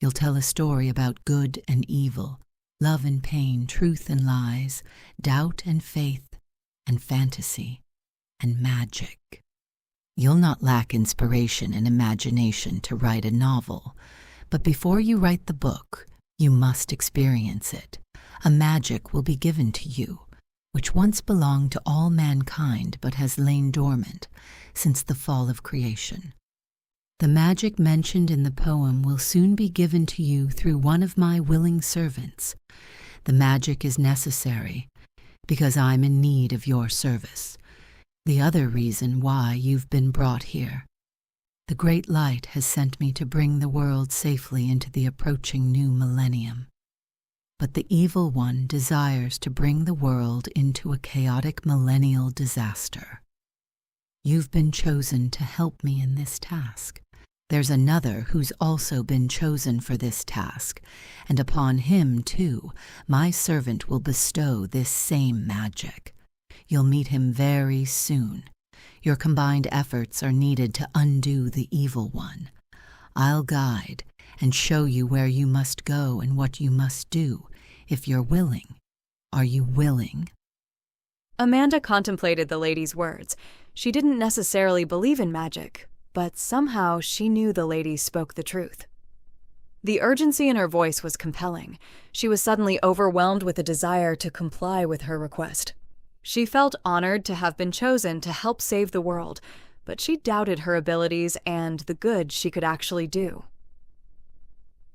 You'll tell a story about good and evil, love and pain, truth and lies, doubt and faith, and fantasy, and magic. You'll not lack inspiration and imagination to write a novel, but before you write the book, you must experience it. A magic will be given to you, which once belonged to all mankind but has lain dormant since the fall of creation. The magic mentioned in the poem will soon be given to you through one of my willing servants. The magic is necessary because I'm in need of your service. The other reason why you've been brought here. The great light has sent me to bring the world safely into the approaching new millennium. But the evil one desires to bring the world into a chaotic millennial disaster. You've been chosen to help me in this task. There's another who's also been chosen for this task, and upon him, too, my servant will bestow this same magic. You'll meet him very soon. Your combined efforts are needed to undo the evil one. I'll guide and show you where you must go and what you must do, if you're willing. Are you willing? Amanda contemplated the lady's words. She didn't necessarily believe in magic, but somehow she knew the lady spoke the truth. The urgency in her voice was compelling. She was suddenly overwhelmed with a desire to comply with her request. She felt honored to have been chosen to help save the world, but she doubted her abilities and the good she could actually do.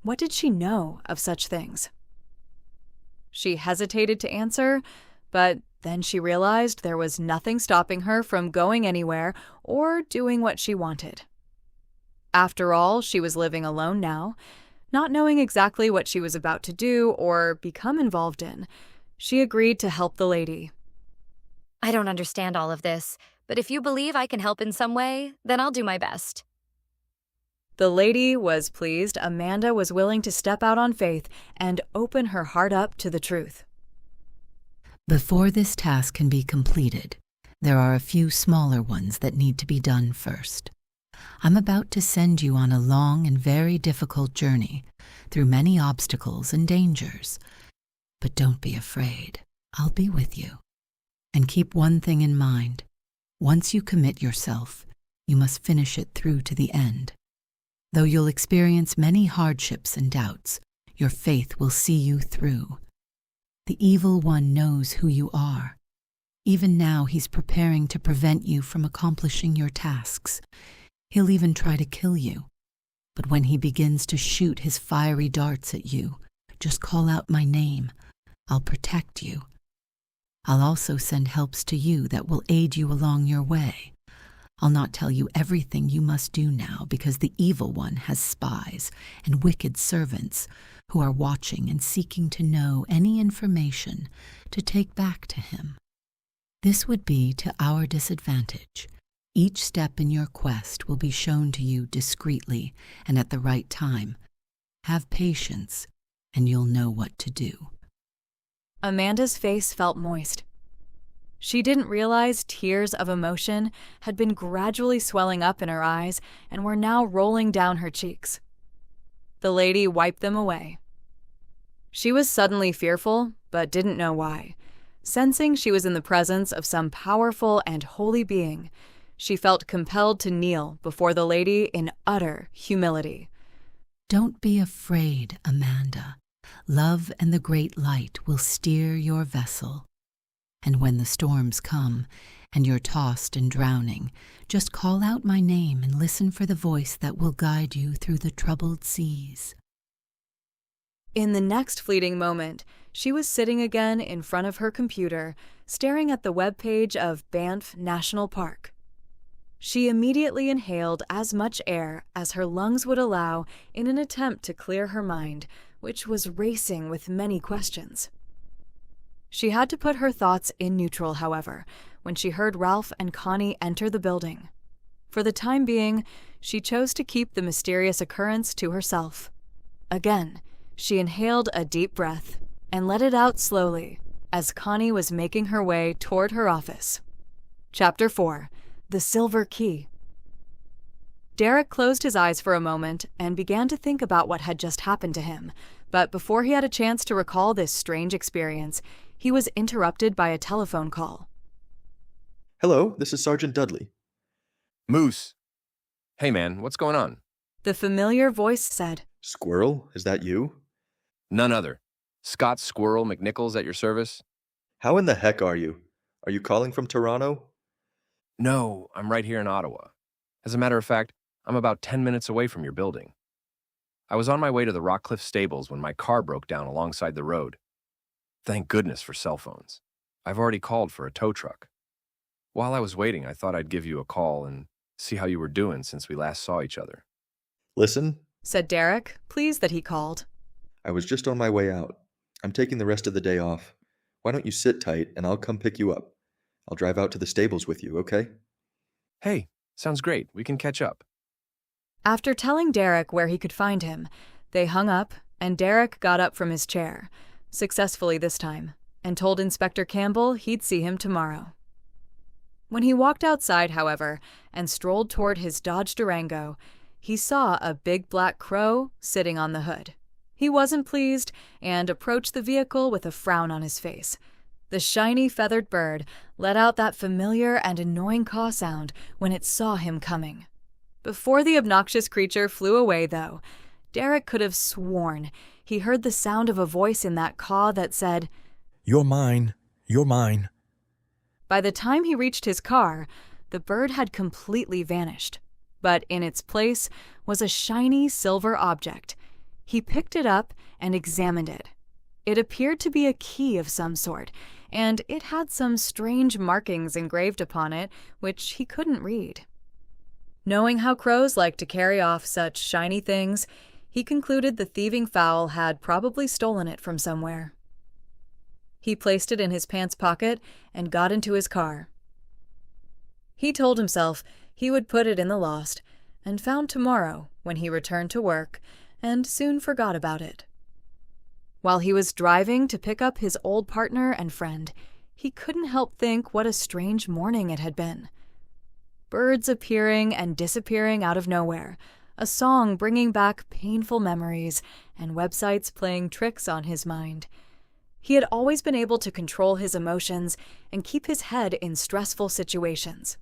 What did she know of such things? She hesitated to answer, but then she realized there was nothing stopping her from going anywhere or doing what she wanted. After all, she was living alone now, not knowing exactly what she was about to do or become involved in. She agreed to help the lady. I don't understand all of this, but if you believe I can help in some way, then I'll do my best. The lady was pleased Amanda was willing to step out on faith and open her heart up to the truth. Before this task can be completed, there are a few smaller ones that need to be done first. I'm about to send you on a long and very difficult journey through many obstacles and dangers. But don't be afraid. I'll be with you. And keep one thing in mind. Once you commit yourself, you must finish it through to the end. Though you'll experience many hardships and doubts, your faith will see you through. The evil one knows who you are. Even now he's preparing to prevent you from accomplishing your tasks. He'll even try to kill you. But when he begins to shoot his fiery darts at you, just call out my name. I'll protect you. I'll also send helps to you that will aid you along your way. I'll not tell you everything you must do now because the evil one has spies and wicked servants who are watching and seeking to know any information to take back to him. This would be to our disadvantage. Each step in your quest will be shown to you discreetly and at the right time. Have patience, and you'll know what to do. Amanda's face felt moist. She didn't realize tears of emotion had been gradually swelling up in her eyes and were now rolling down her cheeks. The lady wiped them away. She was suddenly fearful, but didn't know why. Sensing she was in the presence of some powerful and holy being, She felt compelled to kneel before the lady in utter humility. Don't be afraid, Amanda. Love and the great light will steer your vessel. And when the storms come, and you're tossed and drowning, just call out my name and listen for the voice that will guide you through the troubled seas. In the next fleeting moment, she was sitting again in front of her computer, staring at the webpage of Banff National Park. She immediately inhaled as much air as her lungs would allow in an attempt to clear her mind, which was racing with many questions. She had to put her thoughts in neutral, however, when she heard Ralph and Connie enter the building. For the time being, she chose to keep the mysterious occurrence to herself. Again, she inhaled a deep breath and let it out slowly as Connie was making her way toward her office. Chapter 4. The Silver Key. Derek closed his eyes for a moment and began to think about what had just happened to him, but before he had a chance to recall this strange experience, he was interrupted by a telephone call. Hello, this is Sergeant Dudley. Moose. Hey man, what's going on? The familiar voice said. Squirrel, is that you? None other. Scott Squirrel McNichols at your service? How in the heck are you? Are you calling from Toronto? No, I'm right here in Ottawa. As a matter of fact, I'm about 10 minutes away from your building. I was on my way to the Rockcliffe stables when my car broke down alongside the road. Thank goodness for cell phones. I've already called for a tow truck. While I was waiting, I thought I'd give you a call and see how you were doing since we last saw each other. Listen, Said Derek, pleased that he called. I was just on my way out. I'm taking the rest of the day off. Why don't you sit tight and I'll come pick you up? I'll drive out to the stables with you, okay? Hey, sounds great. We can catch up. After telling Derek where he could find him, they hung up, and Derek got up from his chair, successfully this time, and told Inspector Campbell he'd see him tomorrow. When he walked outside, however, and strolled toward his Dodge Durango, he saw a big black crow sitting on the hood. He wasn't pleased and approached the vehicle with a frown on his face. The shiny feathered bird let out that familiar and annoying caw sound when it saw him coming. Before the obnoxious creature flew away, though, Derek could have sworn he heard the sound of a voice in that caw that said, You're mine. You're mine. By the time he reached his car, the bird had completely vanished. But in its place was a shiny silver object. He picked it up and examined it. It appeared to be a key of some sort, and it had some strange markings engraved upon it which he couldn't read. Knowing how crows like to carry off such shiny things, he concluded the thieving fowl had probably stolen it from somewhere. He placed it in his pants pocket and got into his car. He told himself he would put it in the lost, and found tomorrow when he returned to work, and soon forgot about it. While he was driving to pick up his old partner and friend, he couldn't help think what a strange morning it had been. Birds appearing and disappearing out of nowhere, a song bringing back painful memories, and websites playing tricks on his mind. He had always been able to control his emotions and keep his head in stressful situations.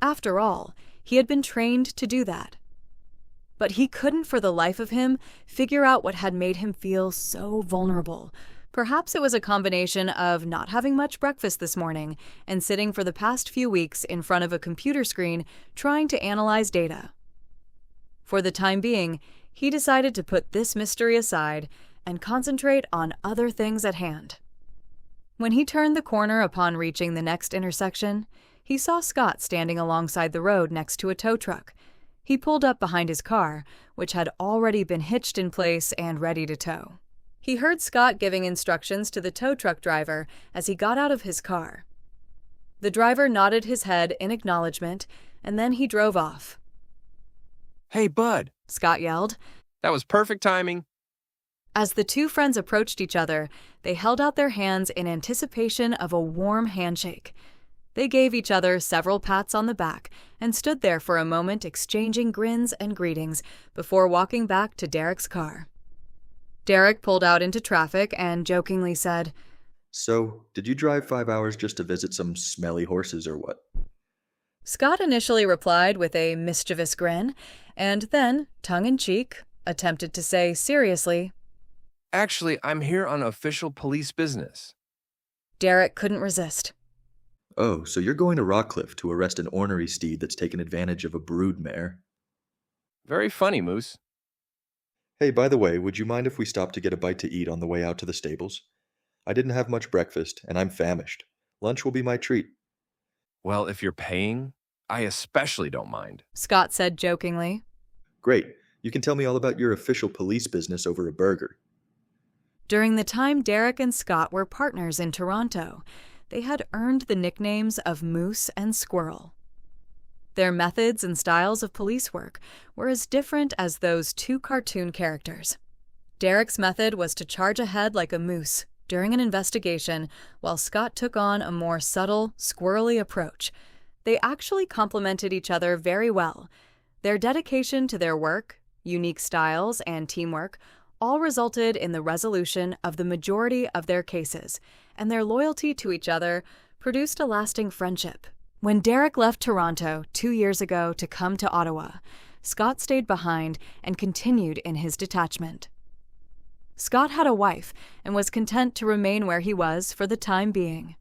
After all, he had been trained to do that. But he couldn't for the life of him figure out what had made him feel so vulnerable. Perhaps it was a combination of not having much breakfast this morning and sitting for the past few weeks in front of a computer screen trying to analyze data. For the time being, he decided to put this mystery aside and concentrate on other things at hand. When he turned the corner upon reaching the next intersection, he saw Scott standing alongside the road next to a tow truck. He pulled up behind his car, which had already been hitched in place and ready to tow. He heard Scott giving instructions to the tow truck driver as he got out of his car. The driver nodded his head in acknowledgement, and then he drove off. Hey, bud. Scott yelled. That was perfect timing. As the two friends approached each other, they held out their hands in anticipation of a warm handshake. They gave each other several pats on the back and stood there for a moment exchanging grins and greetings before walking back to Derek's car. Derek pulled out into traffic and jokingly said, So, did you drive 5 hours just to visit some smelly horses or what? Scott initially replied with a mischievous grin, and then, tongue-in-cheek, attempted to say seriously, Actually, I'm here on official police business. Derek couldn't resist. Oh, so you're going to Rockcliffe to arrest an ornery steed that's taken advantage of a brood mare. Very funny, Moose. Hey, by the way, would you mind if we stopped to get a bite to eat on the way out to the stables? I didn't have much breakfast, and I'm famished. Lunch will be my treat. Well, if you're paying, I especially don't mind. Scott said jokingly. Great. You can tell me all about your official police business over a burger. During the time Derek and Scott were partners in Toronto, they had earned the nicknames of Moose and Squirrel. Their methods and styles of police work were as different as those two cartoon characters. Derek's method was to charge ahead like a moose during an investigation, while Scott took on a more subtle, squirrely approach. They actually complemented each other very well. Their dedication to their work, unique styles, and teamwork all resulted in the resolution of the majority of their cases, and their loyalty to each other produced a lasting friendship. When Derek left Toronto 2 years ago to come to Ottawa, Scott stayed behind and continued in his detachment. Scott had a wife and was content to remain where he was for the time being.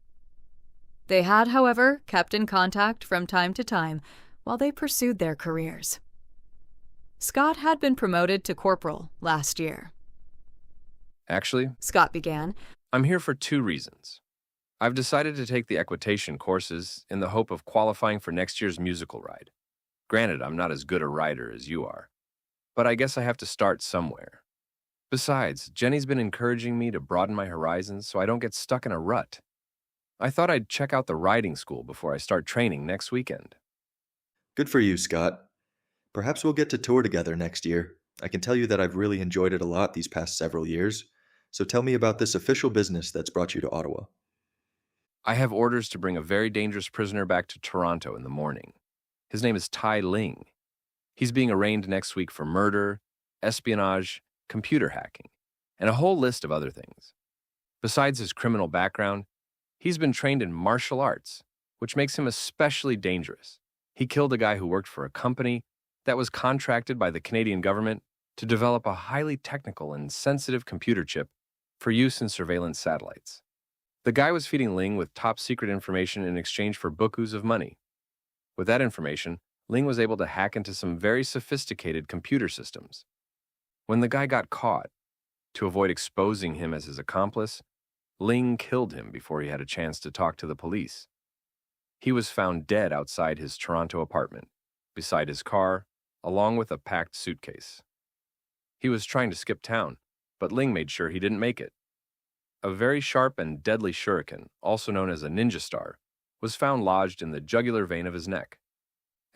They had, however, kept in contact from time to time while they pursued their careers. Scott had been promoted to corporal last year. Actually, Scott began. I'm here for 2 reasons. I've decided to take the equitation courses in the hope of qualifying for next year's musical ride. Granted, I'm not as good a rider as you are, but I guess I have to start somewhere. Besides, Jenny's been encouraging me to broaden my horizons so I don't get stuck in a rut. I thought I'd check out the riding school before I start training next weekend. Good for you, Scott. Perhaps we'll get to tour together next year. I can tell you that I've really enjoyed it a lot these past several years. So tell me about this official business that's brought you to Ottawa. I have orders to bring a very dangerous prisoner back to Toronto in the morning. His name is Tai Ling. He's being arraigned next week for murder, espionage, computer hacking, and a whole list of other things. Besides his criminal background, he's been trained in martial arts, which makes him especially dangerous. He killed a guy who worked for a company that was contracted by the Canadian government to develop a highly technical and sensitive computer chip for use in surveillance satellites. The guy was feeding Ling with top-secret information in exchange for bukus of money. With that information, Ling was able to hack into some very sophisticated computer systems. When the guy got caught, to avoid exposing him as his accomplice, Ling killed him before he had a chance to talk to the police. He was found dead outside his Toronto apartment, beside his car, along with a packed suitcase. He was trying to skip town, but Ling made sure he didn't make it. A very sharp and deadly shuriken, also known as a ninja star, was found lodged in the jugular vein of his neck.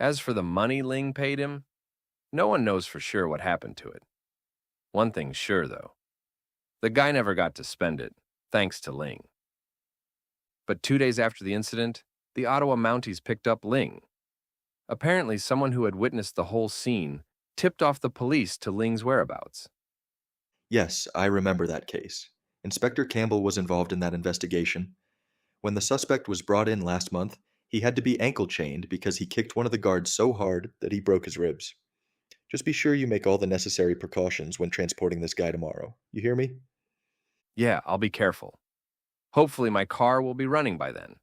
As for the money Ling paid him, no one knows for sure what happened to it. One thing's sure, though. The guy never got to spend it, thanks to Ling. But 2 days after the incident, the Ottawa Mounties picked up Ling. Apparently, someone who had witnessed the whole scene tipped off the police to Ling's whereabouts. Yes, I remember that case. Inspector Campbell was involved in that investigation. When the suspect was brought in last month, he had to be ankle-chained because he kicked one of the guards so hard that he broke his ribs. Just be sure you make all the necessary precautions when transporting this guy tomorrow. You hear me? Yeah, I'll be careful. Hopefully my car will be running by then.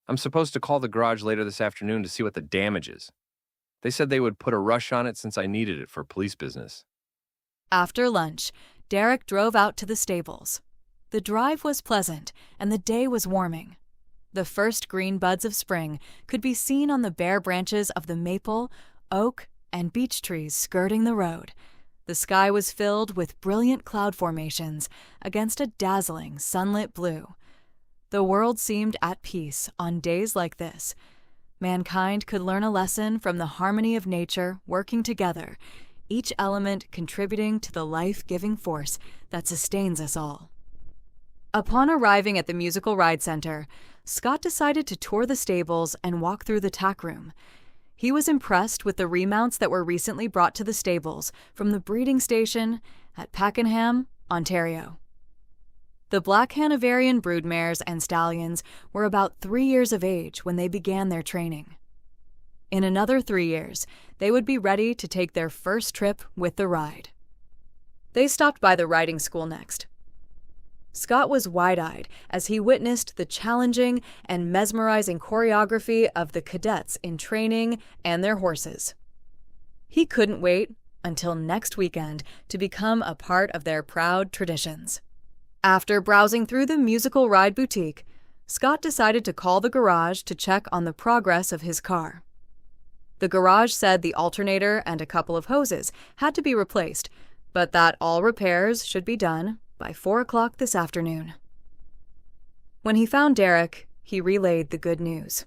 I'm supposed to call the garage later this afternoon to see what the damage is. They said they would put a rush on it since I needed it for police business. After lunch, Derek drove out to the stables. The drive was pleasant, and the day was warming. The first green buds of spring could be seen on the bare branches of the maple, oak, and beech trees skirting the road. The sky was filled with brilliant cloud formations against a dazzling, sunlit blue. The world seemed at peace on days like this. Mankind could learn a lesson from the harmony of nature working together, each element contributing to the life-giving force that sustains us all. Upon arriving at the Musical Ride Center, Scott decided to tour the stables and walk through the tack room. He was impressed with the remounts that were recently brought to the stables from the breeding station at Pakenham, Ontario. The Black Hanoverian broodmares and stallions were about 3 years of age when they began their training. In another 3 years, they would be ready to take their first trip with the ride. They stopped by the riding school next. Scott was wide-eyed as he witnessed the challenging and mesmerizing choreography of the cadets in training and their horses. He couldn't wait until next weekend to become a part of their proud traditions. After browsing through the musical ride boutique, Scott decided to call the garage to check on the progress of his car. The garage said the alternator and a couple of hoses had to be replaced, but that all repairs should be done by 4 o'clock this afternoon. When he found Derek, he relayed the good news.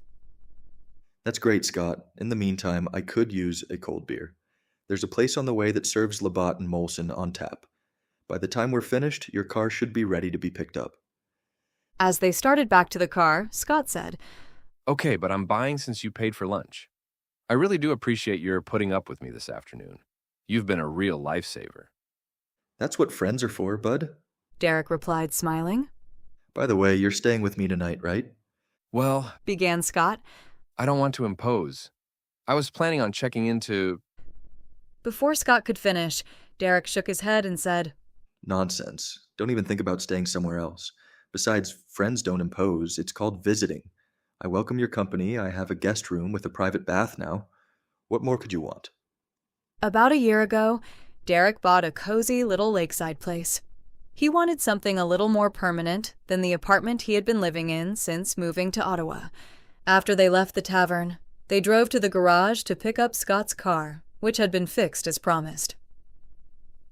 That's great, Scott. In the meantime, I could use a cold beer. There's a place on the way that serves Labatt and Molson on tap. By the time we're finished, your car should be ready to be picked up. As they started back to the car, Scott said, Okay, but I'm buying since you paid for lunch. I really do appreciate your putting up with me this afternoon. You've been a real lifesaver. That's what friends are for, bud. Derek replied, smiling. By the way, you're staying with me tonight, right? Well, Began Scott. I don't want to impose. I was planning on checking into... Before Scott could finish, Derek shook his head and said, Nonsense. Don't even think about staying somewhere else. Besides, friends don't impose. It's called visiting. I welcome your company. I have a guest room with a private bath now. What more could you want? About a year ago, Derek bought a cozy little lakeside place. He wanted something a little more permanent than the apartment he had been living in since moving to Ottawa. After they left the tavern, they drove to the garage to pick up Scott's car, which had been fixed as promised.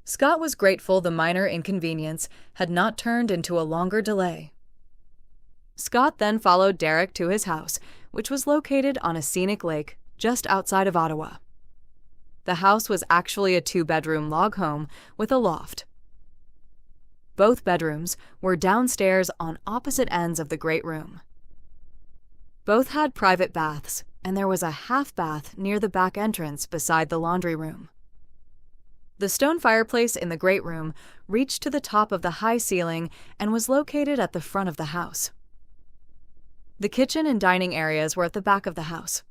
Scott was grateful the minor inconvenience had not turned into a longer delay. Scott then followed Derek to his house, which was located on a scenic lake just outside of Ottawa. The house was actually a 2-bedroom log home with a loft. Both bedrooms were downstairs on opposite ends of the great room. Both had private baths, and there was a half bath near the back entrance beside the laundry room. The stone fireplace in the great room reached to the top of the high ceiling and was located at the front of the house. The kitchen and dining areas were at the back of the house.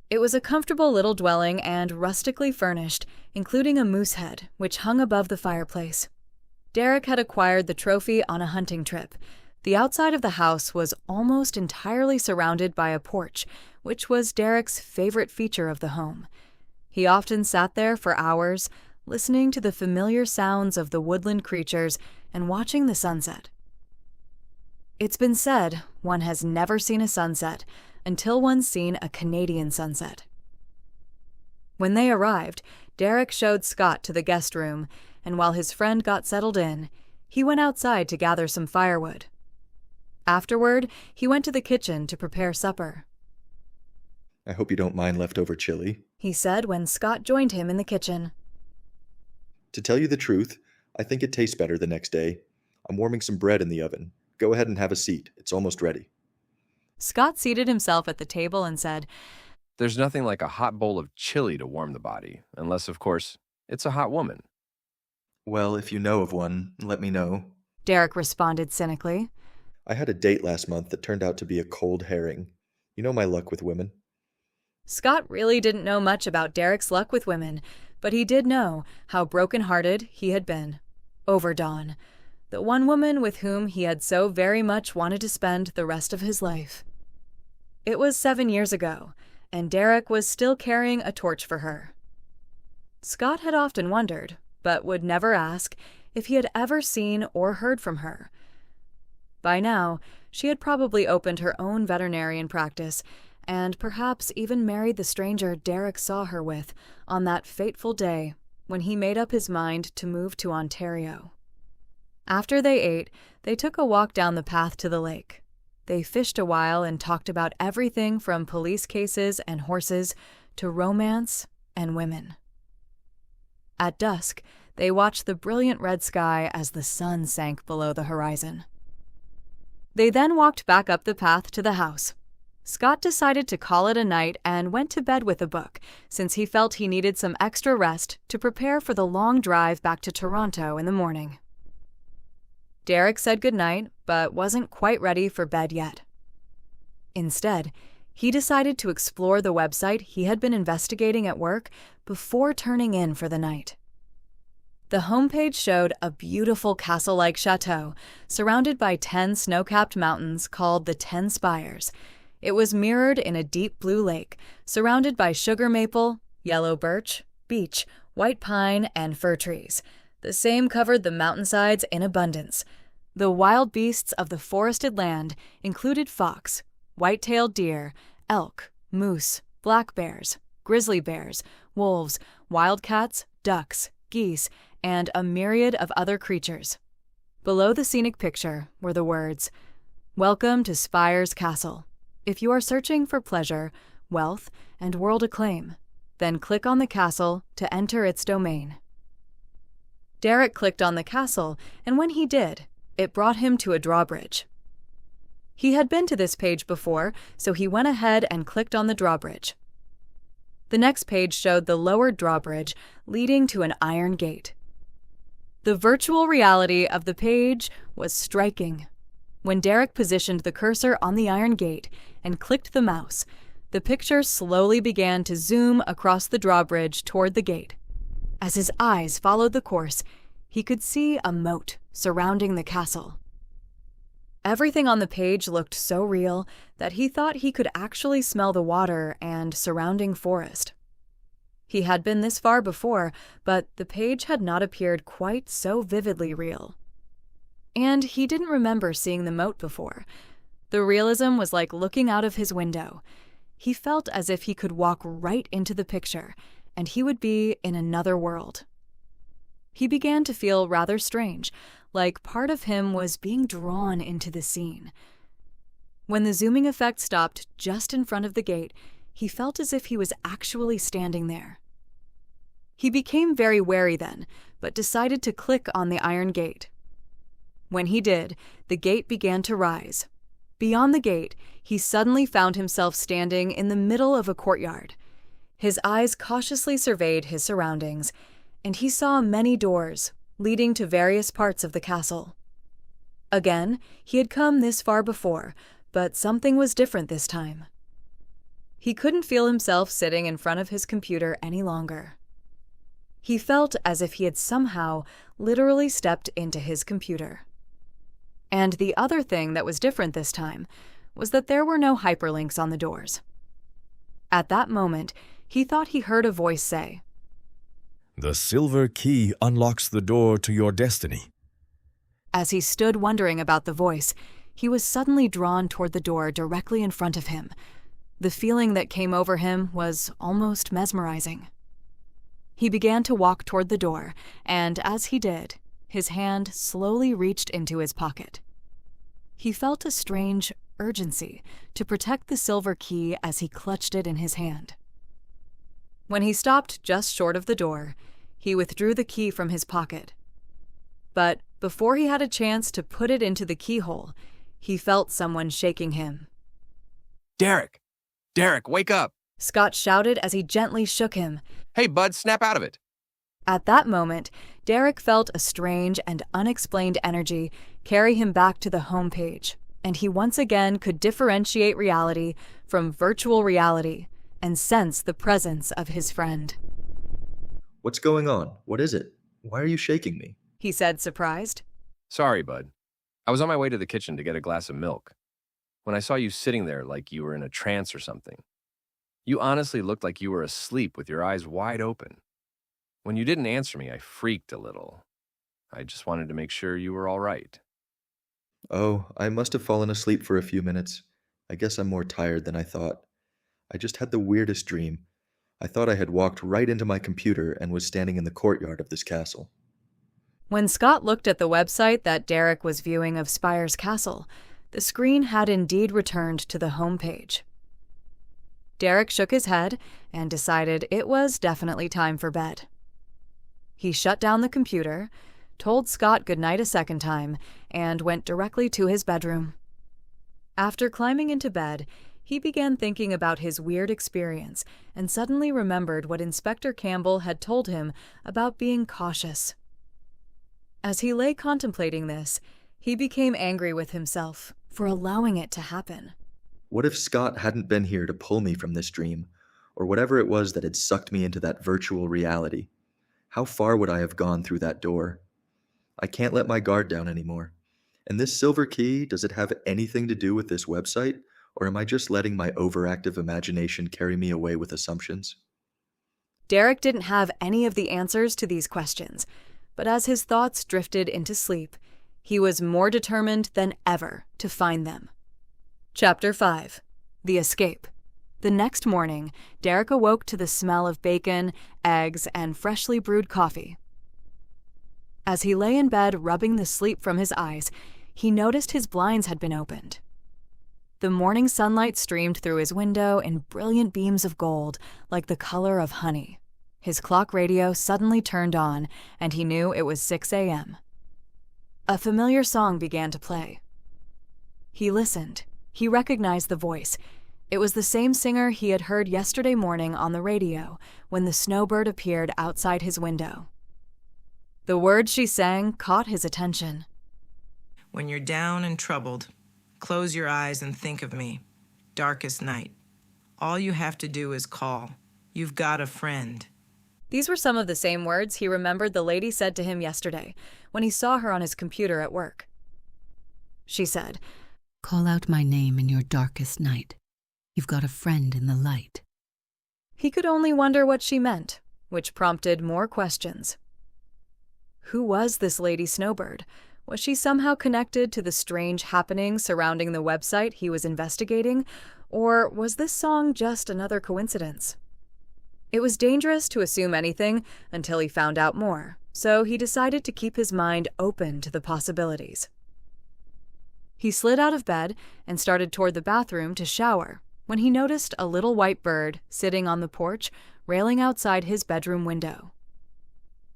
It was a comfortable little dwelling and rustically furnished, including a moose head, which hung above the fireplace. Derek had acquired the trophy on a hunting trip. The outside of the house was almost entirely surrounded by a porch, which was Derek's favorite feature of the home. He often sat there for hours, listening to the familiar sounds of the woodland creatures and watching the sunset. It's been said one has never seen a sunset until one's seen a Canadian sunset. When they arrived, Derek showed Scott to the guest room, and while his friend got settled in, he went outside to gather some firewood. Afterward, he went to the kitchen to prepare supper. I hope you don't mind leftover chili. He said when Scott joined him in the kitchen. To tell you the truth, I think it tastes better the next day. I'm warming some bread in the oven. Go ahead and have a seat. It's almost ready. Scott seated himself at the table and said, There's nothing like a hot bowl of chili to warm the body, unless, of course, it's a hot woman. Well, if you know of one, let me know. Derek responded cynically. I had a date last month that turned out to be a cold herring. You know my luck with women. Scott really didn't know much about Derek's luck with women, but he did know how broken-hearted he had been over Dawn, the one woman with whom he had so very much wanted to spend the rest of his life. It was 7 years ago, and Derek was still carrying a torch for her. Scott had often wondered, but would never ask, if he had ever seen or heard from her. By now, she had probably opened her own veterinarian practice, and perhaps even married the stranger Derek saw her with on that fateful day when he made up his mind to move to Ontario. After they ate, they took a walk down the path to the lake. They fished a while and talked about everything from police cases and horses to romance and women. At dusk, they watched the brilliant red sky as the sun sank below the horizon. They then walked back up the path to the house. Scott decided to call it a night and went to bed with a book, since he felt he needed some extra rest to prepare for the long drive back to Toronto in the morning. Derek said goodnight, but wasn't quite ready for bed yet. Instead, He decided to explore the website he had been investigating at work before turning in for the night. The homepage showed a beautiful castle-like chateau surrounded by 10 snow-capped mountains called the 10 Spires. It was mirrored in a deep blue lake, surrounded by sugar maple, yellow birch, beech, white pine, and fir trees. The same covered the mountainsides in abundance. The wild beasts of the forested land included fox, white-tailed deer, elk, moose, black bears, grizzly bears, wolves, wildcats, ducks, geese, and a myriad of other creatures. Below the scenic picture were the words, "Welcome to Spires Castle. If you are searching for pleasure, wealth, and world acclaim, then click on the castle to enter its domain." Derek clicked on the castle, and when he did, it brought him to a drawbridge. He had been to this page before, so he went ahead and clicked on the drawbridge. The next page showed the lowered drawbridge leading to an iron gate. The virtual reality of the page was striking. When Derek positioned the cursor on the iron gate and clicked the mouse, the picture slowly began to zoom across the drawbridge toward the gate. As his eyes followed the course, he could see a moat surrounding the castle. Everything on the page looked so real that he thought he could actually smell the water and surrounding forest. He had been this far before, but the page had not appeared quite so vividly real. And he didn't remember seeing the moat before. The realism was like looking out of his window. He felt as if he could walk right into the picture, and he would be in another world. He began to feel rather strange, like part of him was being drawn into the scene. When the zooming effect stopped just in front of the gate, he felt as if he was actually standing there. He became very wary then, but decided to click on the iron gate. When he did, the gate began to rise. Beyond the gate, he suddenly found himself standing in the middle of a courtyard. His eyes cautiously surveyed his surroundings, and he saw many doors leading to various parts of the castle. Again, he had come this far before, but something was different this time. He couldn't feel himself sitting in front of his computer any longer. He felt as if he had somehow literally stepped into his computer. And the other thing that was different this time was that there were no hyperlinks on the doors. At that moment, he thought he heard a voice say, "The silver key unlocks the door to your destiny." As he stood wondering about the voice, he was suddenly drawn toward the door directly in front of him. The feeling that came over him was almost mesmerizing. He began to walk toward the door, and as he did, his hand slowly reached into his pocket. He felt a strange urgency to protect the silver key as he clutched it in his hand. When he stopped just short of the door, he withdrew the key from his pocket. But before he had a chance to put it into the keyhole, he felt someone shaking him. Derek! Derek, wake up! Scott shouted as he gently shook him. Hey, bud, snap out of it! At that moment, Derek felt a strange and unexplained energy carry him back to the home page, and he once again could differentiate reality from virtual reality and sense the presence of his friend. What's going on? What is it? Why are you shaking me? He said, surprised. Sorry, bud. I was on my way to the kitchen to get a glass of milk when I saw you sitting there like you were in a trance or something. You honestly looked like you were asleep with your eyes wide open. When you didn't answer me, I freaked a little. I just wanted to make sure you were all right. Oh, I must have fallen asleep for a few minutes. I guess I'm more tired than I thought. I just had the weirdest dream. I thought I had walked right into my computer and was standing in the courtyard of this castle. When Scott looked at the website that Derek was viewing of Spires Castle, the screen had indeed returned to the home page. Derek shook his head and decided it was definitely time for bed. He shut down the computer, told Scott goodnight a second time, and went directly to his bedroom. After climbing into bed, he began thinking about his weird experience and suddenly remembered what Inspector Campbell had told him about being cautious. As he lay contemplating this, he became angry with himself for allowing it to happen. What if Scott hadn't been here to pull me from this dream, or whatever it was that had sucked me into that virtual reality? How far would I have gone through that door? I can't let my guard down anymore. And this silver key, does it have anything to do with this website, or am I just letting my overactive imagination carry me away with assumptions? Derek didn't have any of the answers to these questions, but as his thoughts drifted into sleep, he was more determined than ever to find them. Chapter 5. The Escape. The next morning, Derek awoke to the smell of bacon, eggs, and freshly brewed coffee. As he lay in bed rubbing the sleep from his eyes, he noticed his blinds had been opened. The morning sunlight streamed through his window in brilliant beams of gold, like the color of honey. His clock radio suddenly turned on, and he knew it was 6 a.m. A familiar song began to play. He listened. He recognized the voice. It was the same singer he had heard yesterday morning on the radio when the snowbird appeared outside his window. The words she sang caught his attention. When you're down and troubled, close your eyes and think of me. Darkest night. All you have to do is call. You've got a friend. These were some of the same words he remembered the lady said to him yesterday when he saw her on his computer at work. She said, "Call out my name in your darkest night. You've got a friend in the light." He could only wonder what she meant, which prompted more questions. Who was this Lady Snowbird? Was she somehow connected to the strange happenings surrounding the website he was investigating, or was this song just another coincidence? It was dangerous to assume anything until he found out more, so he decided to keep his mind open to the possibilities. He slid out of bed and started toward the bathroom to shower when he noticed a little white bird sitting on the porch, railing outside his bedroom window.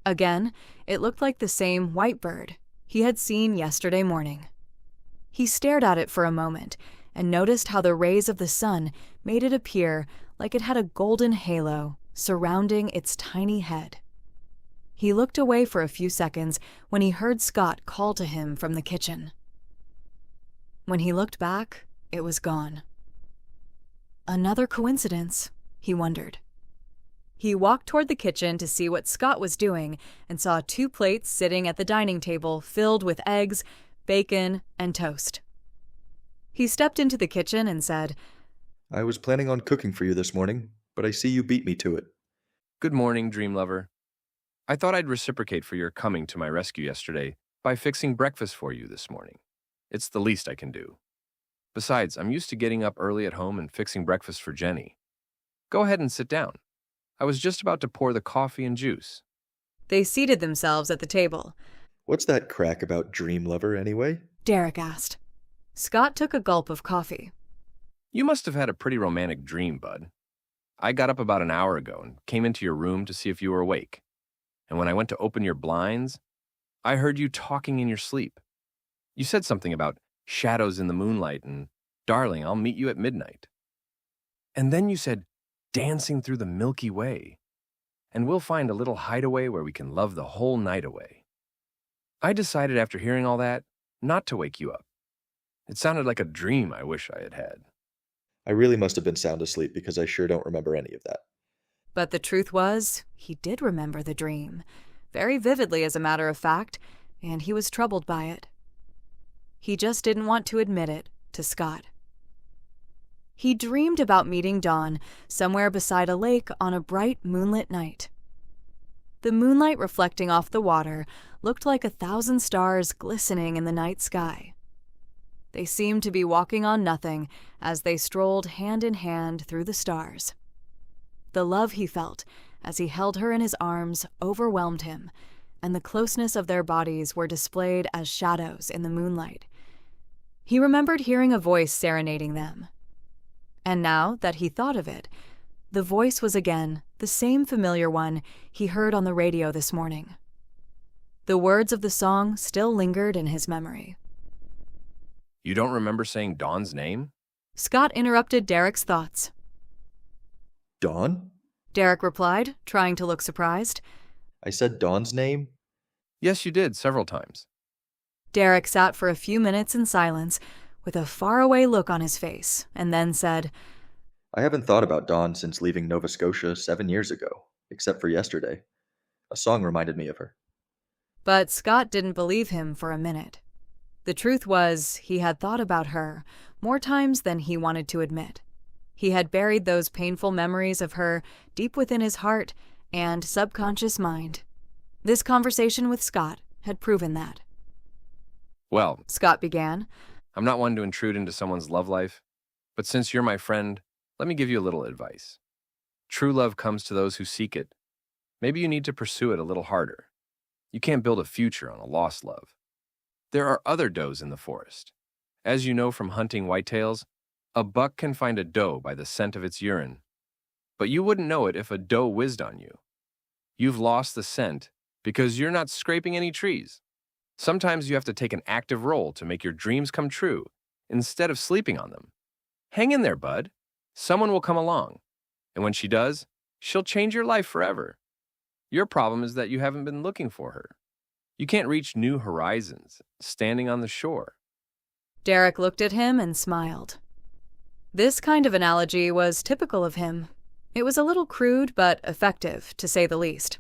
Again, it looked like the same white bird he had seen yesterday morning. He stared at it for a moment and noticed how the rays of the sun made it appear like it had a golden halo surrounding its tiny head. He looked away for a few seconds when he heard Scott call to him from the kitchen. When he looked back, it was gone. Another coincidence, he wondered. He walked toward the kitchen to see what Scott was doing and saw 2 plates sitting at the dining table filled with eggs, bacon, and toast. He stepped into the kitchen and said, I was planning on cooking for you this morning, but I see you beat me to it. Good morning, dream lover. I thought I'd reciprocate for your coming to my rescue yesterday by fixing breakfast for you this morning. It's the least I can do. Besides, I'm used to getting up early at home and fixing breakfast for Jenny. Go ahead and sit down. I was just about to pour the coffee and juice. They seated themselves at the table. What's that crack about dream lover anyway? Derek asked. Scott took a gulp of coffee. You must have had a pretty romantic dream, bud. I got up about an hour ago and came into your room to see if you were awake. And when I went to open your blinds, I heard you talking in your sleep. You said something about shadows in the moonlight and, darling, I'll meet you at midnight. And then you said, dancing through the Milky Way. And we'll find a little hideaway where we can love the whole night away. I decided after hearing all that not to wake you up. It sounded like a dream I wish I had had. I really must have been sound asleep because I sure don't remember any of that. But the truth was, he did remember the dream, very vividly as a matter of fact, and he was troubled by it. He just didn't want to admit it to Scott. He dreamed about meeting Dawn somewhere beside a lake on a bright moonlit night. The moonlight reflecting off the water looked like 1,000 stars glistening in the night sky. They seemed to be walking on nothing as they strolled hand in hand through the stars. The love he felt as he held her in his arms overwhelmed him, and the closeness of their bodies were displayed as shadows in the moonlight. He remembered hearing a voice serenading them. And now that he thought of it, the voice was again the same familiar one he heard on the radio this morning. The words of the song still lingered in his memory. You don't remember saying Dawn's name? Scott interrupted Derek's thoughts. Dawn? Derek replied, trying to look surprised. I said Dawn's name? Yes, you did, several times. Derek sat for a few minutes in silence, with a faraway look on his face, and then said, I haven't thought about Dawn since leaving Nova Scotia 7 years ago, except for yesterday. A song reminded me of her. But Scott didn't believe him for a minute. The truth was, he had thought about her more times than he wanted to admit. He had buried those painful memories of her deep within his heart and subconscious mind. This conversation with Scott had proven that. Well, Scott began. I'm not one to intrude into someone's love life, but since you're my friend, let me give you a little advice. True love comes to those who seek it. Maybe you need to pursue it a little harder. You can't build a future on a lost love. There are other does in the forest. As you know from hunting whitetails, a buck can find a doe by the scent of its urine. But you wouldn't know it if a doe whizzed on you. You've lost the scent because you're not scraping any trees. Sometimes you have to take an active role to make your dreams come true instead of sleeping on them. Hang in there, bud. Someone will come along. And when she does, she'll change your life forever. Your problem is that you haven't been looking for her. You can't reach new horizons standing on the shore. Derek looked at him and smiled. This kind of analogy was typical of him. It was a little crude but effective, to say the least.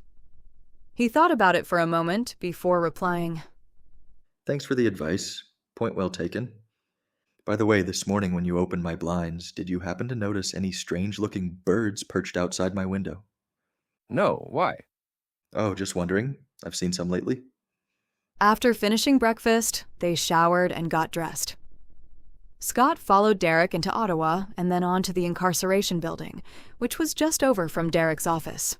He thought about it for a moment before replying. Thanks for the advice. Point well taken. By the way, this morning when you opened my blinds, did you happen to notice any strange-looking birds perched outside my window? No, why? Oh, just wondering. I've seen some lately. After finishing breakfast, they showered and got dressed. Scott followed Derek into Ottawa and then on to the incarceration building, which was just over from Derek's office.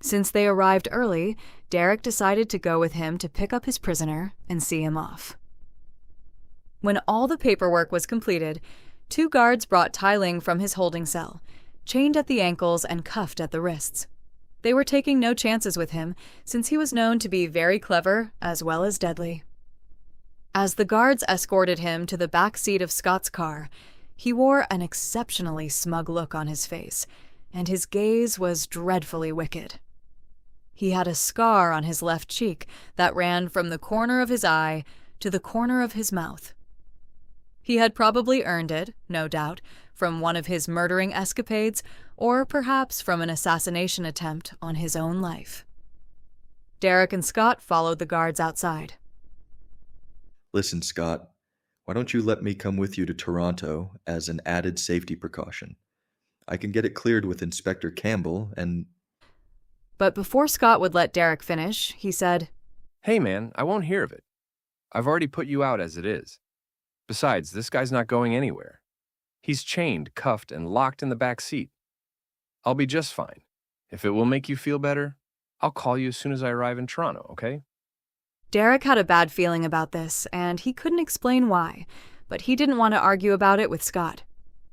Since they arrived early, Derek decided to go with him to pick up his prisoner and see him off. When all the paperwork was completed, 2 guards brought Tai Ling from his holding cell, chained at the ankles and cuffed at the wrists. They were taking no chances with him, since he was known to be very clever as well as deadly. As the guards escorted him to the back seat of Scott's car, he wore an exceptionally smug look on his face, and his gaze was dreadfully wicked. He had a scar on his left cheek that ran from the corner of his eye to the corner of his mouth. He had probably earned it, no doubt, from one of his murdering escapades, or perhaps from an assassination attempt on his own life. Derek and Scott followed the guards outside. Listen, Scott, why don't you let me come with you to Toronto as an added safety precaution? I can get it cleared with Inspector Campbell and... But before Scott would let Derek finish, he said, Hey man, I won't hear of it. I've already put you out as it is. Besides, this guy's not going anywhere. He's chained, cuffed, and locked in the back seat. I'll be just fine. If it will make you feel better, I'll call you as soon as I arrive in Toronto, okay? Derek had a bad feeling about this, and he couldn't explain why, but he didn't want to argue about it with Scott.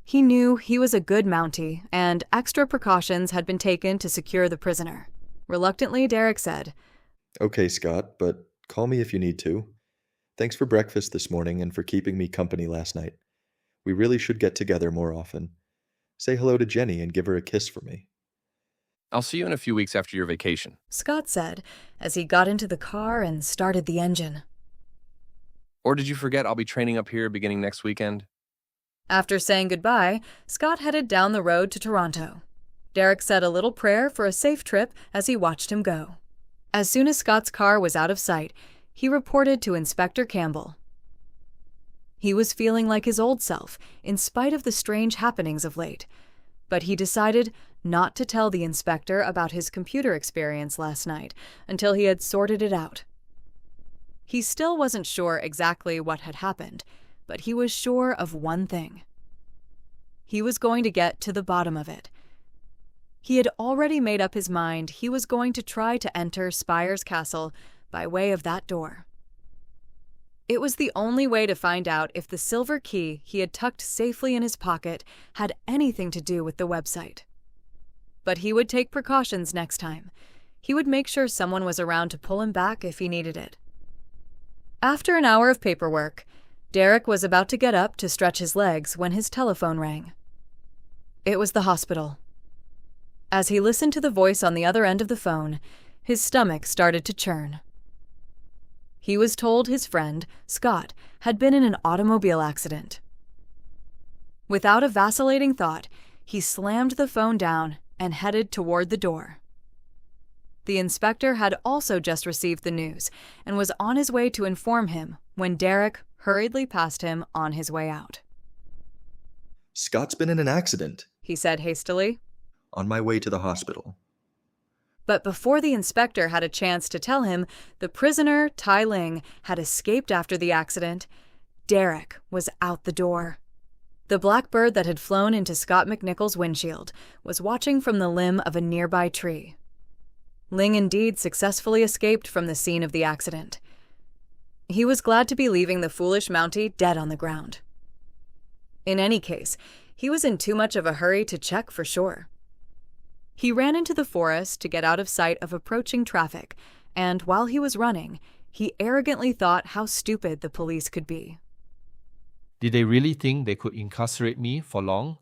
He knew he was a good Mountie, and extra precautions had been taken to secure the prisoner. Reluctantly, Derek said, Okay, Scott, but call me if you need to. Thanks for breakfast this morning and for keeping me company last night. We really should get together more often. Say hello to Jenny and give her a kiss for me. I'll see you in a few weeks after your vacation. Scott said, as he got into the car and started the engine. Or did you forget I'll be training up here beginning next weekend? After saying goodbye, Scott headed down the road to Toronto. Derek said a little prayer for a safe trip as he watched him go. As soon as Scott's car was out of sight, he reported to Inspector Campbell. He was feeling like his old self, in spite of the strange happenings of late, but he decided not to tell the inspector about his computer experience last night until he had sorted it out. He still wasn't sure exactly what had happened, but he was sure of one thing. He was going to get to the bottom of it. He had already made up his mind he was going to try to enter Spires Castle by way of that door. It was the only way to find out if the silver key he had tucked safely in his pocket had anything to do with the website. But he would take precautions next time. He would make sure someone was around to pull him back if he needed it. After an hour of paperwork, Derek was about to get up to stretch his legs when his telephone rang. It was the hospital. As he listened to the voice on the other end of the phone, his stomach started to churn. He was told his friend, Scott, had been in an automobile accident. Without a vacillating thought, he slammed the phone down and headed toward the door. The inspector had also just received the news and was on his way to inform him when Derek hurriedly passed him on his way out. Scott's been in an accident, He said hastily. on my way to the hospital. But before the inspector had a chance to tell him the prisoner, Tai Ling, had escaped after the accident, Derek was out the door. The blackbird that had flown into Scott McNichol's windshield was watching from the limb of a nearby tree. Ling indeed successfully escaped from the scene of the accident. He was glad to be leaving the foolish Mountie dead on the ground. In any case, he was in too much of a hurry to check for sure. He ran into the forest to get out of sight of approaching traffic, and while he was running, he arrogantly thought how stupid the police could be. Did they really think they could incarcerate me for long?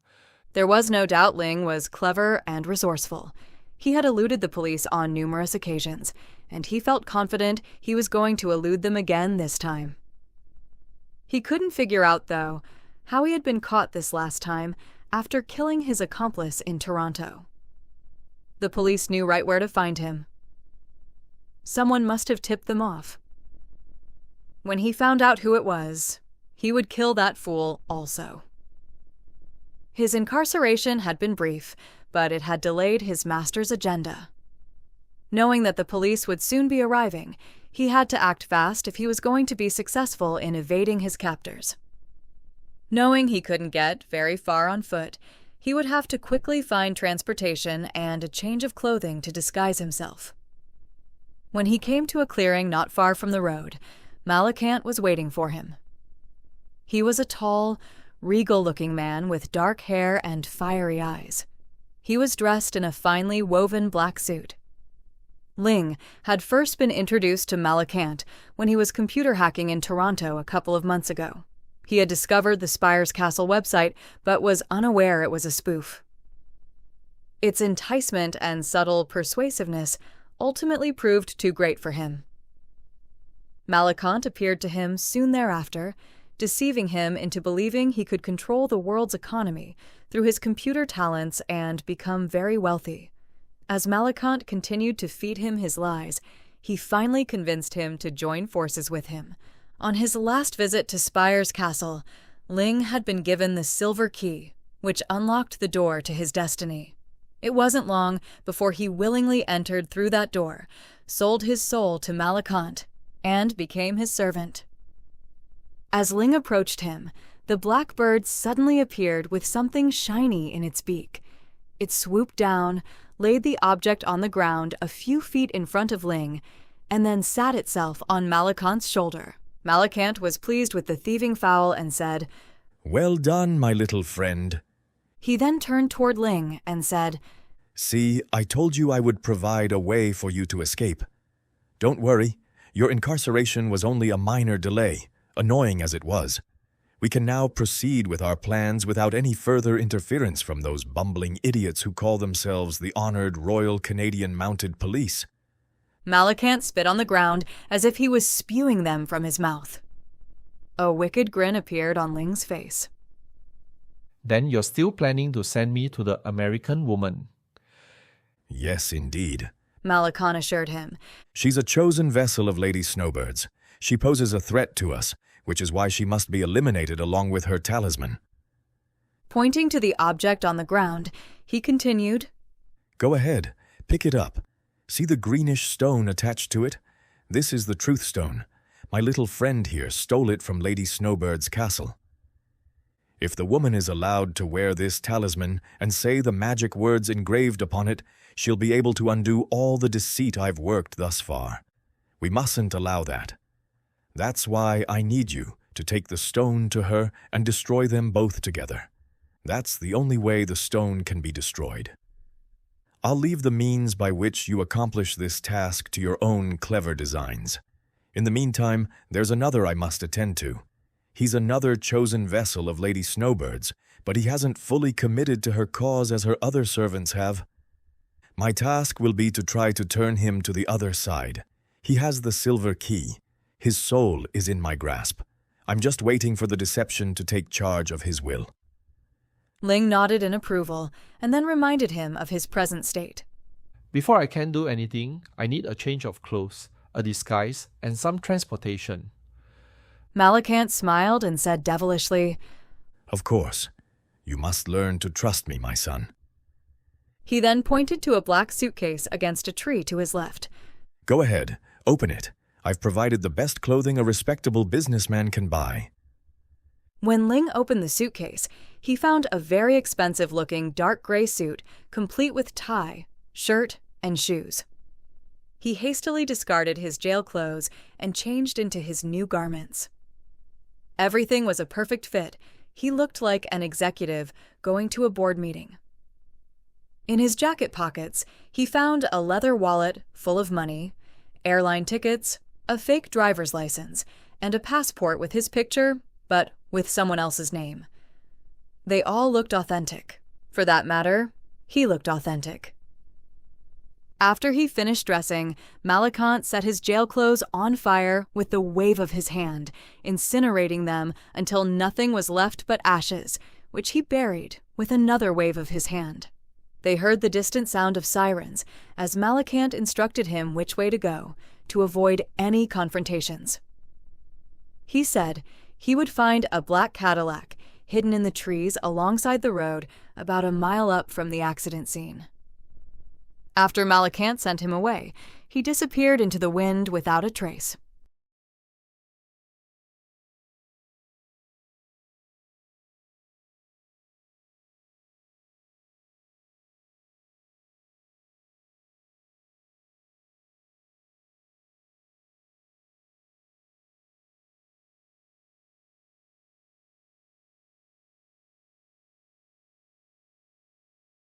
There was no doubt Ling was clever and resourceful. He had eluded the police on numerous occasions, and he felt confident he was going to elude them again this time. He couldn't figure out, though, how he had been caught this last time after killing his accomplice in Toronto. The police knew right where to find him. Someone must have tipped them off. When he found out who it was, he would kill that fool also. His incarceration had been brief, but it had delayed his master's agenda. Knowing that the police would soon be arriving, he had to act fast if he was going to be successful in evading his captors. Knowing he couldn't get very far on foot, he would have to quickly find transportation and a change of clothing to disguise himself. When he came to a clearing not far from the road, Malakant was waiting for him. He was a tall, regal-looking man with dark hair and fiery eyes. He was dressed in a finely woven black suit. Ling had first been introduced to Malakant when he was computer hacking in Toronto a couple of months ago. He had discovered the Spires Castle website, but was unaware it was a spoof. Its enticement and subtle persuasiveness ultimately proved too great for him. Malakant appeared to him soon thereafter, deceiving him into believing he could control the world's economy through his computer talents and become very wealthy. As Malakant continued to feed him his lies, he finally convinced him to join forces with him. On his last visit to Spires Castle, Ling had been given the silver key, which unlocked the door to his destiny. It wasn't long before he willingly entered through that door, sold his soul to Malakant, and became his servant. As Ling approached him, the blackbird suddenly appeared with something shiny in its beak. It swooped down, laid the object on the ground a few feet in front of Ling, and then sat itself on Malakant's shoulder. Malakant was pleased with the thieving fowl and said, "Well done, my little friend." He then turned toward Ling and said, "See, I told you I would provide a way for you to escape. Don't worry, your incarceration was only a minor delay, annoying as it was. We can now proceed with our plans without any further interference from those bumbling idiots who call themselves the honored Royal Canadian Mounted Police." Malakant spit on the ground as if he was spewing them from his mouth. A wicked grin appeared on Ling's face. Then you're still planning to send me to the American woman. "Yes, indeed," Malakant assured him. "She's a chosen vessel of Lady Snowbird's. She poses a threat to us, which is why she must be eliminated along with her talisman." Pointing to the object on the ground, he continued, "Go ahead, pick it up. See the greenish stone attached to it? This is the Truth Stone. My little friend here stole it from Lady Snowbird's castle. If the woman is allowed to wear this talisman and say the magic words engraved upon it, she'll be able to undo all the deceit I've worked thus far. We mustn't allow that. That's why I need you to take the stone to her and destroy them both together. That's the only way the stone can be destroyed. I'll leave the means by which you accomplish this task to your own clever designs. In the meantime, there's another I must attend to. He's another chosen vessel of Lady Snowbird's, but he hasn't fully committed to her cause as her other servants have. My task will be to try to turn him to the other side. He has the silver key. His soul is in my grasp. I'm just waiting for the deception to take charge of his will. Ling nodded in approval and then reminded him of his present state. Before I can do anything, I need a change of clothes, a disguise, and some transportation. Malakant smiled and said devilishly, Of course. You must learn to trust me, my son. He then pointed to a black suitcase against a tree to his left. Go ahead, open it. I've provided the best clothing a respectable businessman can buy. When Ling opened the suitcase, he found a very expensive-looking dark gray suit, complete with tie, shirt, and shoes. He hastily discarded his jail clothes and changed into his new garments. Everything was a perfect fit. He looked like an executive going to a board meeting. In his jacket pockets, he found a leather wallet full of money, airline tickets, a fake driver's license, and a passport with his picture, but with someone else's name. They all looked authentic. For that matter, he looked authentic. After he finished dressing, Malakant set his jail clothes on fire with the wave of his hand, incinerating them until nothing was left but ashes, which he buried with another wave of his hand. They heard the distant sound of sirens as Malakant instructed him which way to go to avoid any confrontations. He said he would find a black Cadillac hidden in the trees alongside the road about a mile up from the accident scene. After Malakant sent him away, he disappeared into the wind without a trace.